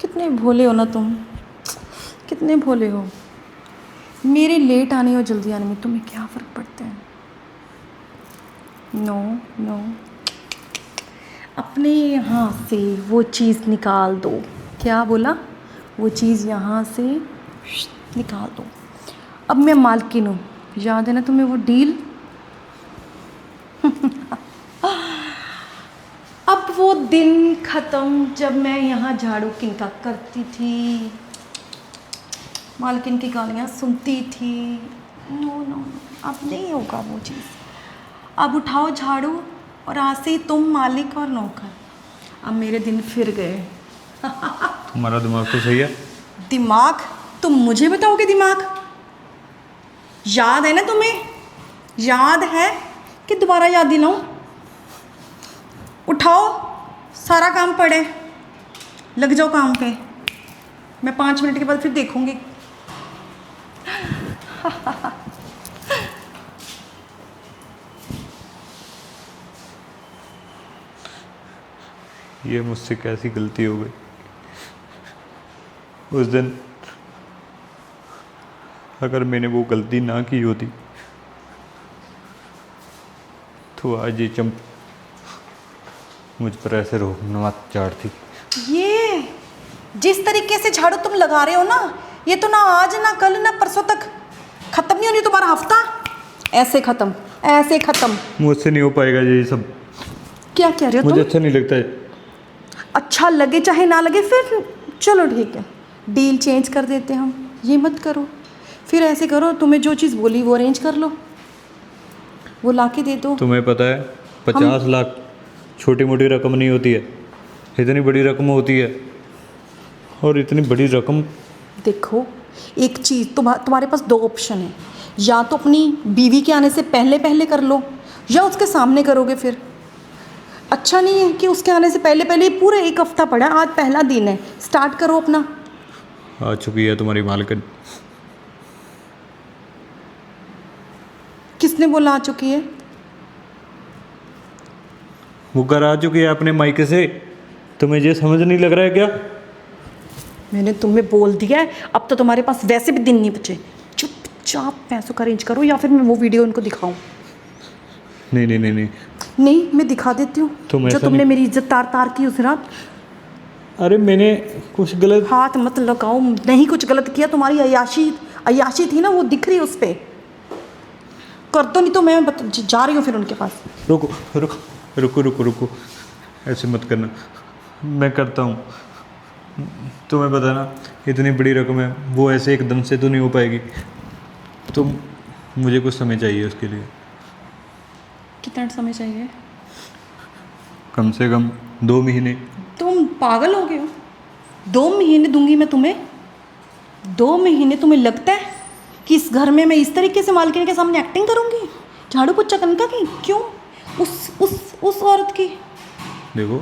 कितने भोले हो ना तुम, कितने भोले हो। मेरे लेट आने और जल्दी आने में तुम्हें क्या फ़र्क पड़ता है? नो नो, अपने यहाँ से वो चीज़ निकाल दो। क्या बोला? वो चीज़ यहाँ से निकाल दो। अब मैं मालकिन हूँ, याद है ना तुम्हें वो डील? अब वो दिन ख़त्म जब मैं यहाँ झाड़ू किनका करती थी, मालकिन की गालियाँ सुनती थी। नो नो, अब नहीं होगा वो चीज़। अब उठाओ झाड़ू और आज से ही तुम मालिक और नौकर। अब मेरे दिन फिर गए। तुम्हारा दिमाग तो सही है। दिमाग? तुम मुझे बताओगे दिमाग? याद है ना तुम्हें? याद है कि दोबारा याद दिलाऊं? उठाओ, सारा काम पड़े, लग जाओ काम पे। मैं 5 मिनट के बाद फिर देखूंगी। ये मुझसे कैसी गलती हो गई। उस दिन अगर मैंने वो गलती ना की होती तो आज ये चंप मुझ पर ऐसे रोना चाटती। ये जिस तरीके से झाड़ू तुम लगा रहे हो ना, ये तो ना आज ना कल ना परसों तक खत्म नहीं होनी तुम्हारा हफ्ता। ऐसे खत्म, ऐसे खत्म। मुझसे नहीं हो पाएगा ये सब। क्या कह रहे हो मुझे तुम? अच्छा नहीं लगता है। अच्छा लगे चाहे ना लगे, फिर चलो ठीक है, डील चेंज कर देते हम। ये मत करो, फिर ऐसे करो, तुम्हें जो चीज़ बोली वो अरेंज कर लो, वो ला के दे दो। तुम्हें पता है 50 लाख छोटी मोटी रकम नहीं होती है, इतनी बड़ी रकम होती है। और इतनी बड़ी रकम, देखो एक चीज़, तुम्हारे पास 2 ऑप्शन है, या तो अपनी बीवी के आने से पहले पहले कर लो, या उसके सामने करोगे। फिर अच्छा नहीं है कि उसके आने से पहले पहले पूरा 1 हफ्ता पड़ा, आज पहला दिन है, स्टार्ट करो अपना। आ चुकी है तुम्हारी मालकिन। किसने बोला आ चुकी है? वो घर आ चुकी है अपने मायके से। तुम्हें ये समझ नहीं लग रहा है क्या? मैंने तुम्हें बोल दिया है, अब तो तुम्हारे पास वैसे भी दिन नहीं बचे। चुपचाप पैसों का अरेंज करो, या फिर मैं वो वीडियो उनको दिखाऊं? नहीं नहीं नहीं नहीं। नहीं, मैं दिखा देती हूँ तुम जो ऐसा तुमने नहीं- मेरी इज्जत तार तार की उस रात। अरे मैंने कुछ गलत, हाथ मत लगाओ, नहीं कुछ गलत किया। तुम्हारी अय्याशी थी ना, वो दिख रही है उस पर। कर दो, नहीं तो मैं जा रही हूँ फिर उनके पास। रुको रुको। रुको रुको रुको, ऐसे मत करना, मैं करता हूँ। तुम्हें पता है ना, इतनी बड़ी रकम है, वो ऐसे एकदम से तो नहीं हो पाएगी। तो मुझे कुछ समय चाहिए उसके लिए। कितना समय चाहिए? कम से कम 2 महीने। तुम पागल हो गए हो? 2 महीने दूंगी मैं तुम्हें? 2 महीने? तुम्हें लगता है कि इस घर में मैं इस तरीके से मालकिन के सामने एक्टिंग करूंगी, झाड़ू पोछा कनका की? क्यों? उस औरत की। देखो,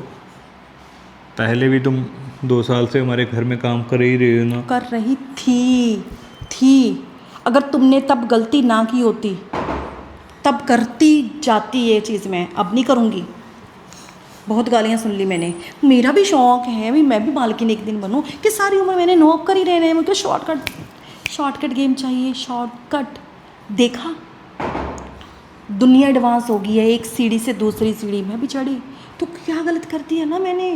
पहले भी तुम 2 साल से हमारे घर में काम कर ही रही हो ना। कर रही थी। अगर तुमने तब गलती ना की होती तब करती जाती ये चीज़, मैं अब नहीं करूँगी। बहुत गालियाँ सुन ली मैंने। मेरा भी शौक़ है भी, मैं भी मालकिन एक दिन बनूँ, कि सारी उम्र मैंने नौकर ही रहना है। मुझे शॉर्टकट गेम चाहिए, शॉर्टकट। देखा, दुनिया एडवांस हो गई है, एक सीढ़ी से दूसरी सीढ़ी में भी चढ़ी। तो क्या गलत कर दिया ना मैंने?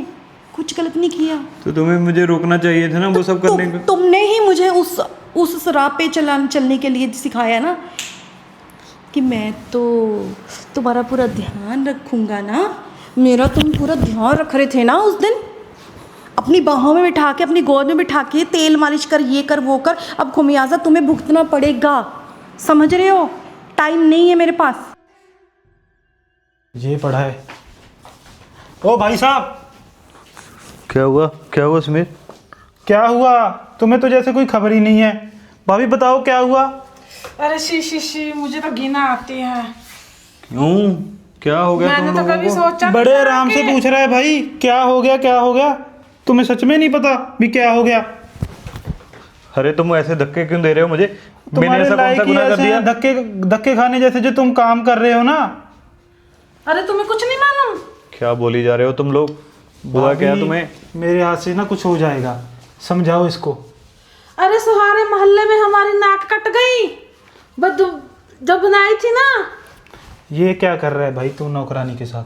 कुछ गलत नहीं किया। तो तुम्हें मुझे रोकना चाहिए था ना वो सब करने का। तुमने ही मुझे उस राह पे चलने के लिए सिखाया ना, कि मैं तो तुम्हारा पूरा ध्यान रखूंगा ना। मेरा तुम पूरा ध्यान रख रहे थे ना उस दिन, अपनी बाहों में बिठा के, अपनी गोद में बिठा के, तेल मालिश कर, ये कर, वो कर। अब खुमियाजा तुम्हें भुगतना पड़ेगा, समझ रहे हो? टाइम नहीं है मेरे पास। ये पढ़ा है। ओ भाई साहब, क्या हुआ समीर? क्या हुआ? तुम्हें तो जैसे कोई खबर ही नहीं है। भाभी बताओ क्या हुआ? अरे शी मुझे तो घिना आती है। क्यों, क्या हो गया मैंने तुम तो लोगों कभी को? सोचा बड़े नहीं था आराम से कि- पूछ रहा है भाई, क्या हो गया, क्या हो गया? तुम्हें सच में नहीं पता भी क्या हो गया? अरे तुम ऐसे धक्के क्यों दे रहे हो मुझे? मैंने तुम्हारे ऐसा कौन लायक सा ही गुनाह कर ऐसे दिया? हैं, धक्के खाने जैसे जो तुम काम कर रहे हो ना। अरे तुम्हें कुछ नहीं मालूम? क्या बोली जा रहे हो तुम लोग? बुरा क्या है भाभी, तुम्हें? मेरे हाथ से ना कुछ हो जाएगा, समझाओ इसको। अरे सुहारे मोहल्ले में हमारी नाक कट गई जब बनाई थी ना। ये क्या कर रहा है भाई तू नौकरानी के साथ?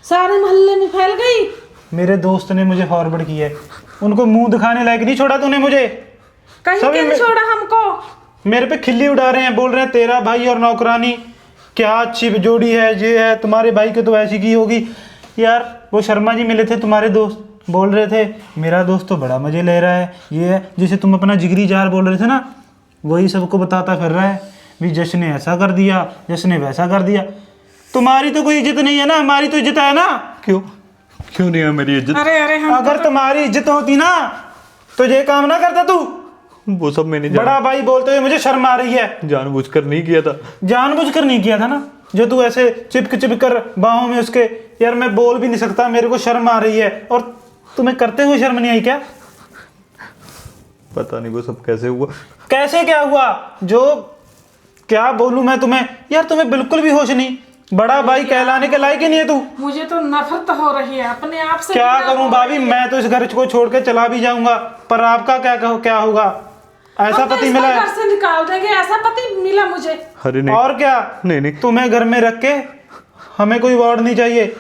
सारे मोहल्ले में फैल गई। मेरे दोस्त ने मुझे फॉरवर्ड किया है, उनको मुंह दिखाने लायक नहीं छोड़ा तूने मुझे। कहीं सभी के नहीं में- छोड़ा हमको। मेरे पे खिल्ली उड़ा रहे हैं, बोल रहे हैं तेरा भाई और नौकरानी क्या अच्छी जोड़ी है, ये है, तुम्हारे भाई के तो ऐसी की होगी। यार वो शर्मा जी मिले थे तुम्हारे दोस्त, बोल रहे थे मेरा दोस्त तो बड़ा मजे ले रहा है, ये है। जिसे तुम अपना जिगरी जार बोल रहे थे ना, वही सबको बताता फिर रहा है भी जश्न ने ऐसा कर दिया, जश्न ने वैसा कर दिया। तुम्हारी तो कोई इज्जत नहीं है ना, हमारी तो इज्जत है ना। क्यों नहीं है मेरी इज्जत? अरे हम अगर तुम्हारी इज्जत होती ना तो ये काम ना करता तू। वो सब मैंने बड़ा भाई बोलते हुए मुझे शर्म आ रही है। जानबूझकर नहीं किया था। जानबूझकर नहीं किया था ना, जो तू ऐसे चिपक कर बाहों में उसके। यार मैं बोल भी नहीं सकता, मेरे को शर्म आ रही है। और तुम्हें करते हुए शर्म नहीं आई क्या? पता नहीं वो सब कैसे हुआ। कैसे क्या हुआ? जो क्या बोलूं मैं तुम्हें? यार तुम्हें बिल्कुल भी होश नहीं, बड़ा भाई कहलाने के लायक ही नहीं है तू। मुझे तो नफरत हो रही है अपने आप से। क्या करूं भाभी, मैं तो इस घर को छोड़ के चला भी जाऊंगा, पर आपका क्या होगा? ऐसा हम तो पति इसको मिला है। घर से निकाल देंगे, ऐसा पति मिला मुझे। अरे नहीं, और क्या? नहीं तुम्हें घर में रख के हमें कोई वार्ड नहीं चाहिए।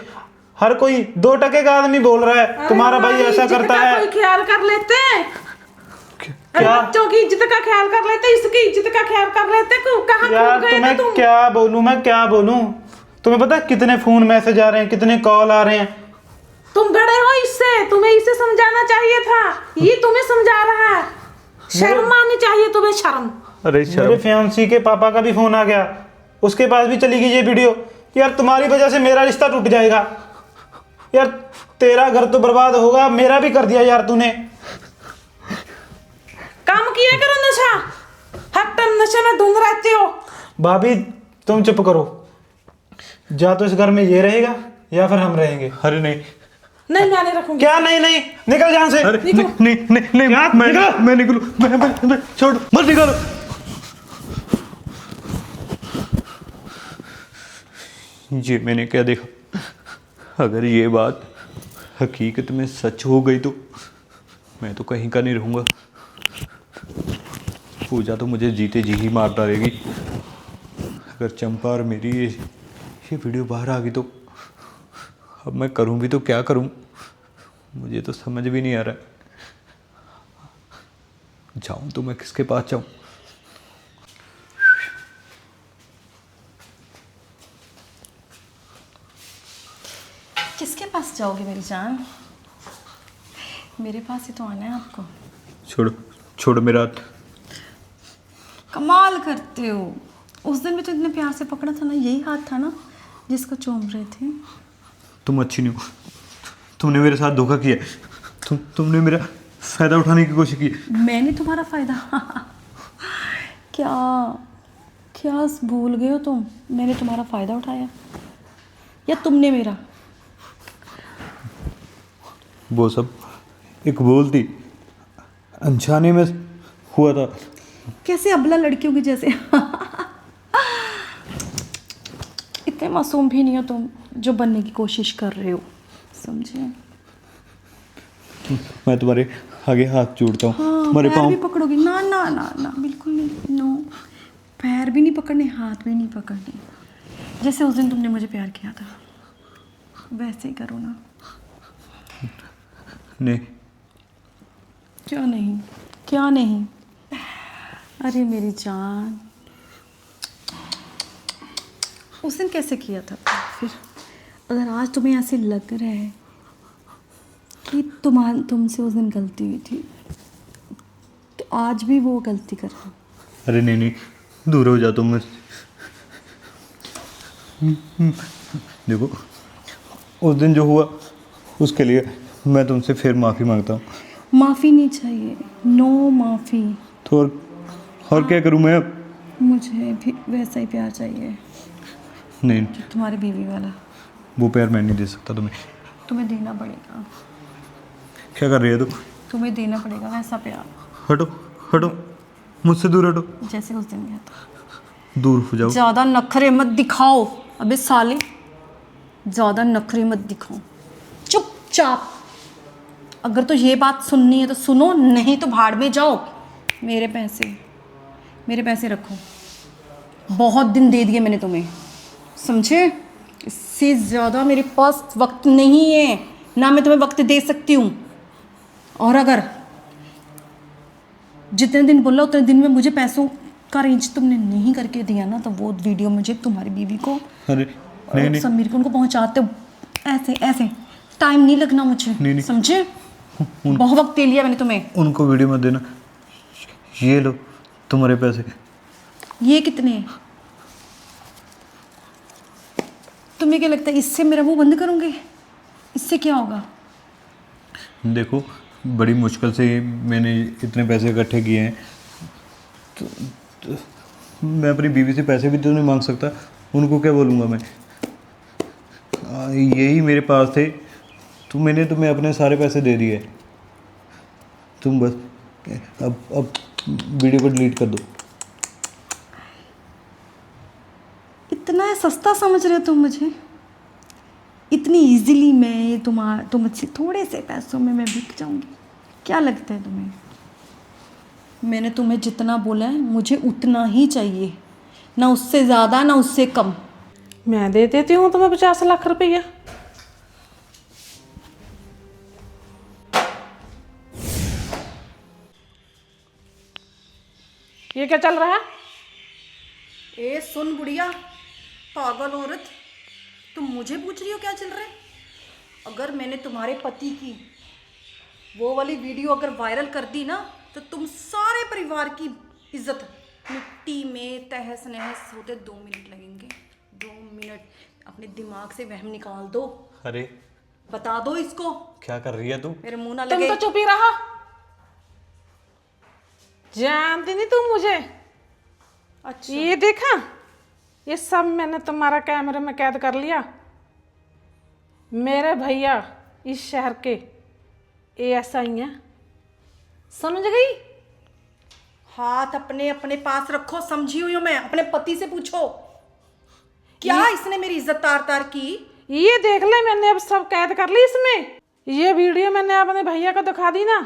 हर कोई 2 टके का आदमी बोल रहा है अरे तुम्हारा भाई हमारी ऐसा इज्जत करता का है। कोई ख्याल कर लेते हैं। अरे क्या? बच्चों की इज्जत का ख्याल कर लेते, इसकी इज्जत का ख्याल कर लेते। कहाँ यार खो गए ना तुम्हें तुम? क्या बोलूं, मैं क्या बोलूं? तुम्हें पता है कितने फोन मैसेज आ रहे हैं, कितने कॉल आ रहे हैं? तुम बड़े हो इससे, तुम्हें इसे समझाना चाहिए था, ये तुम्हें समझा रहा है। शर्म आनी चाहिए तुम्हें, शर्म। अरे मेरे शर्म। फियांसी के पापा का भी फोन आ गया, उसके पास भी चली गई ये वीडियो। यार तुम्हारी वजह से मेरा रिश्ता टूट जाएगा। यार तेरा घर तो बर्बाद होगा, मेरा भी कर दिया यार तूने। काम किया करो नशा, हर टाइम नशे में धुंध रहते हो। भाभी तुम चुप करो, या तो इस घर में ये रहेगा या फिर हम रहेंगे। अरे नहीं, नहीं मैं नहीं रखूंगी। क्या नहीं नहीं, निकल यहाँ से। अरे नहीं नहीं नहीं नहीं, क्या? मैं निकलूं, मैं छोड़, मत निकालो। ये मैंने क्या देखा? अगर ये बात हकीकत में सच हो गई तो मैं तो कहीं का नहीं रहूँगा। पूजा तो मुझे जीते जी ही मार डालेगी। अगर चंपा और मेरी ये वीडियो बाहर आ गई तो अब मैं करूँ भी तो क्या करूँ, मुझे तो समझ भी नहीं आ रहा है। जाऊँ तो मैं किसके पास जाऊँ? जाओगे मेरी जान? मेरे पास ही तो आना है आपको। छोड़ो छोड़ो मेरा हाथ। कमाल करते हो। उस दिन भी तो इतने प्यार से पकड़ा था ना, यही हाथ था ना जिसको चूम रहे थे। तुम अच्छी नहीं हो, तुमने मेरे साथ धोखा किया। तुमने मेरा फ़ायदा उठाने की कोशिश की। मैंने तुम्हारा फायदा क्या क्या भूल गए हो तुम? मैंने तुम्हारा फायदा उठाया या तुमने मेरा? वो सब एक बोल थी, अनजाने में हुआ था। कैसे अबला लड़कियों की जैसे इतने मासूम भी नहीं हो तुम जो बनने की कोशिश कर रहे हो, समझे? मैं तुम्हारे आगे हाथ जोड़ता हूँ। हाँ, तुम्हारे पैर पाँव। भी पकड़ोगी? ना ना ना ना, बिल्कुल नहीं। नो, पैर भी नहीं पकड़ने, हाथ भी नहीं पकड़ने। जैसे उस दिन तुमने मुझे प्यार किया था वैसे ही करो ना। नहीं। क्या नहीं? क्या नहीं? अरे मेरी जान, उस दिन कैसे किया था फिर? अगर आज तुम्हें ऐसे लग रहा है कि तुमसे उस दिन गलती हुई थी तो आज भी वो गलती कर रहे हो। अरे नहीं नहीं, दूर हो जा तुम मुझसे। देखो, उस दिन जो हुआ उसके लिए मैं तुमसे फिर माफ़ी मांगता हूँ। माफ़ी नहीं चाहिए, नो माफ़ी। तो और क्या करूँ मैं अब? मुझे भी वैसा ही प्यार चाहिए नहीं, तुम्हारी बीवी वाला। वो प्यार मैं नहीं दे सकता तुम्हें। तुम्हें देना पड़ेगा, क्या कर रही है तू? तुम्हें देना पड़ेगा वैसा प्यार हटो हटो, मुझसे दूर हटो। जैसे उस दिन गया था। दूर हो जाओ। ज़्यादा नखरे मत दिखाओ। अबे साले, ज़्यादा नखरे मत दिखाओ, चुपचाप। अगर तो ये बात सुननी है तो सुनो, नहीं तो भाड़ में जाओ। मेरे पैसे रखो। बहुत दिन दे दिए मैंने तुम्हें, समझे? इससे ज़्यादा मेरे पास वक्त नहीं है, ना मैं तुम्हें वक्त दे सकती हूँ। और अगर जितने दिन बोला उतने दिन में मुझे पैसों का अरेंज तुमने नहीं करके दिया ना, तो वो वीडियो मुझे तुम्हारी बीवी को अरे नहीं नहीं समीर को उनको पहुंचाते हो ऐसे ऐसे। टाइम नहीं लगना मुझे, नहीं। समझे? बहुत वक्त दे लिया मैंने तुम्हें। उनको वीडियो मत देना। ये लो तुम्हारे पैसे। ये कितने हैं? तुम्हें क्या लगता है इससे मेरा मुंह बंद करूंगी? इससे क्या होगा? देखो, बड़ी मुश्किल से मैंने इतने पैसे इकट्ठे किए हैं, तो मैं अपनी बीवी से पैसे भी तो नहीं मांग सकता। उनको क्या बोलूँगा मैं? यही मेरे पास थे तो मैंने तुम्हें अपने सारे पैसे दे दिए। तुम बस अब वीडियो को डिलीट कर दो। इतना सस्ता समझ रहे हो तुम मुझे? इतनी इजीली मैं तुमसे थोड़े से पैसों में मैं बिक जाऊंगी? क्या लगता है तुम्हें? मैंने तुम्हें जितना बोला है मुझे उतना ही चाहिए, ना उससे ज़्यादा ना उससे कम। मैं दे देती हूँ तुम्हें 50 लाख रुपया। ये क्या चल रहा है? ए सुन बुढ़िया, पागल औरत, तुम मुझे पूछ रही हो क्या चल रहा है? अगर मैंने तुम्हारे पति की वो वाली वीडियो अगर वायरल कर दी ना, तो तुम सारे परिवार की इज्जत मिट्टी में तहस नहस होते 2 मिनट लगेंगे। 2 मिनट। अपने दिमाग से वहम निकाल दो। अरे बता दो इसको। क्या कर रही है तू? मेरे मुंह ना तुम लगे। तो चुप ही रहा। जानती नहीं तुम मुझे? अच्छा, ये देखा, ये सब मैंने तुम्हारा कैमरे में कैद कर लिया। मेरे भैया इस शहर के ASI हैं, समझ गई? हाथ अपने अपने पास रखो, समझी हुई हूं मैं। अपने पति से पूछो क्या इसने मेरी इज्जत तार तार की। ये देख ले, मैंने अब सब कैद कर ली इसमें। ये वीडियो मैंने अपने भैया को दिखा दी ना,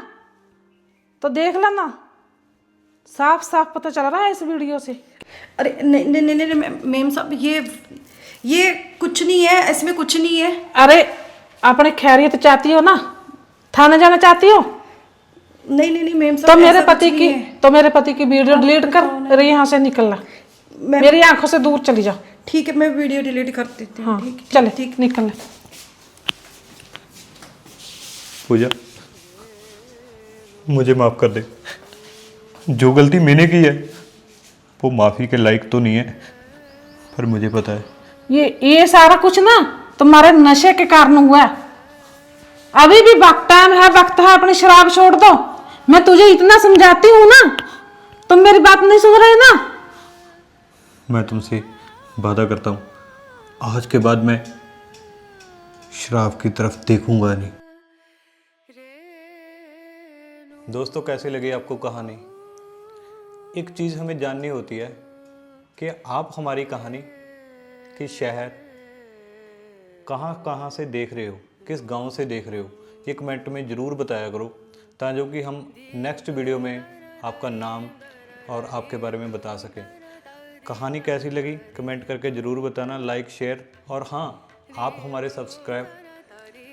तो देख लेना, साफ साफ पता चल रहा है इस वीडियो से। अरे नहीं नहीं नहीं नहीं मेम साहब, ये कुछ नहीं है, इसमें कुछ नहीं है। अरे अपने खैरियत चाहती हो ना, थाने जाना चाहती हो? नहीं नहीं नहीं मेम साहब, तो मेरे ऐसा पति की वीडियो डिलीट कर, अरे यहाँ से निकलना, मेरी आंखों से दूर चली जा। ठीक है, मैं वीडियो डिलीट कर देती हूँ। हाँ ठीक चले, ठीक। निकल। पूजा, मुझे माफ़ कर दे। जो गलती मैंने की है वो माफ़ी के लायक तो नहीं है, पर मुझे पता है ये सारा कुछ ना तुम्हारे नशे के कारण हुआ है। अभी भी वक्त है अपनी शराब छोड़ दो। मैं तुझे इतना समझाती हूँ ना, तुम मेरी बात नहीं सुन रहे ना। मैं तुमसे वादा करता हूँ, आज के बाद मैं शराब की तरफ देखूंगा नहीं। दोस्तों, कैसी लगी आपको कहानी? एक चीज़ हमें जाननी होती है कि आप हमारी कहानी किस शहर, कहाँ कहाँ से देख रहे हो, किस गांव से देख रहे हो, ये कमेंट में ज़रूर बताया करो, ताकि कि हम नेक्स्ट वीडियो में आपका नाम और आपके बारे में बता सकें। कहानी कैसी लगी कमेंट करके ज़रूर बताना, लाइक शेयर, और हाँ, आप हमारे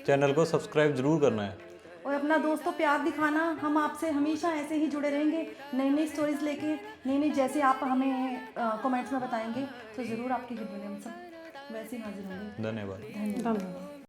चैनल को सब्सक्राइब ज़रूर करना है। और अपना दोस्तों प्यार दिखाना। हम आपसे हमेशा ऐसे ही जुड़े रहेंगे, नई नई स्टोरीज लेके, नई नई जैसे आप हमें कमेंट्स में बताएंगे तो ज़रूर आपके वीडियो में हम सब वैसे ही हाजिर होंगे। धन्यवाद। धन्यवाद।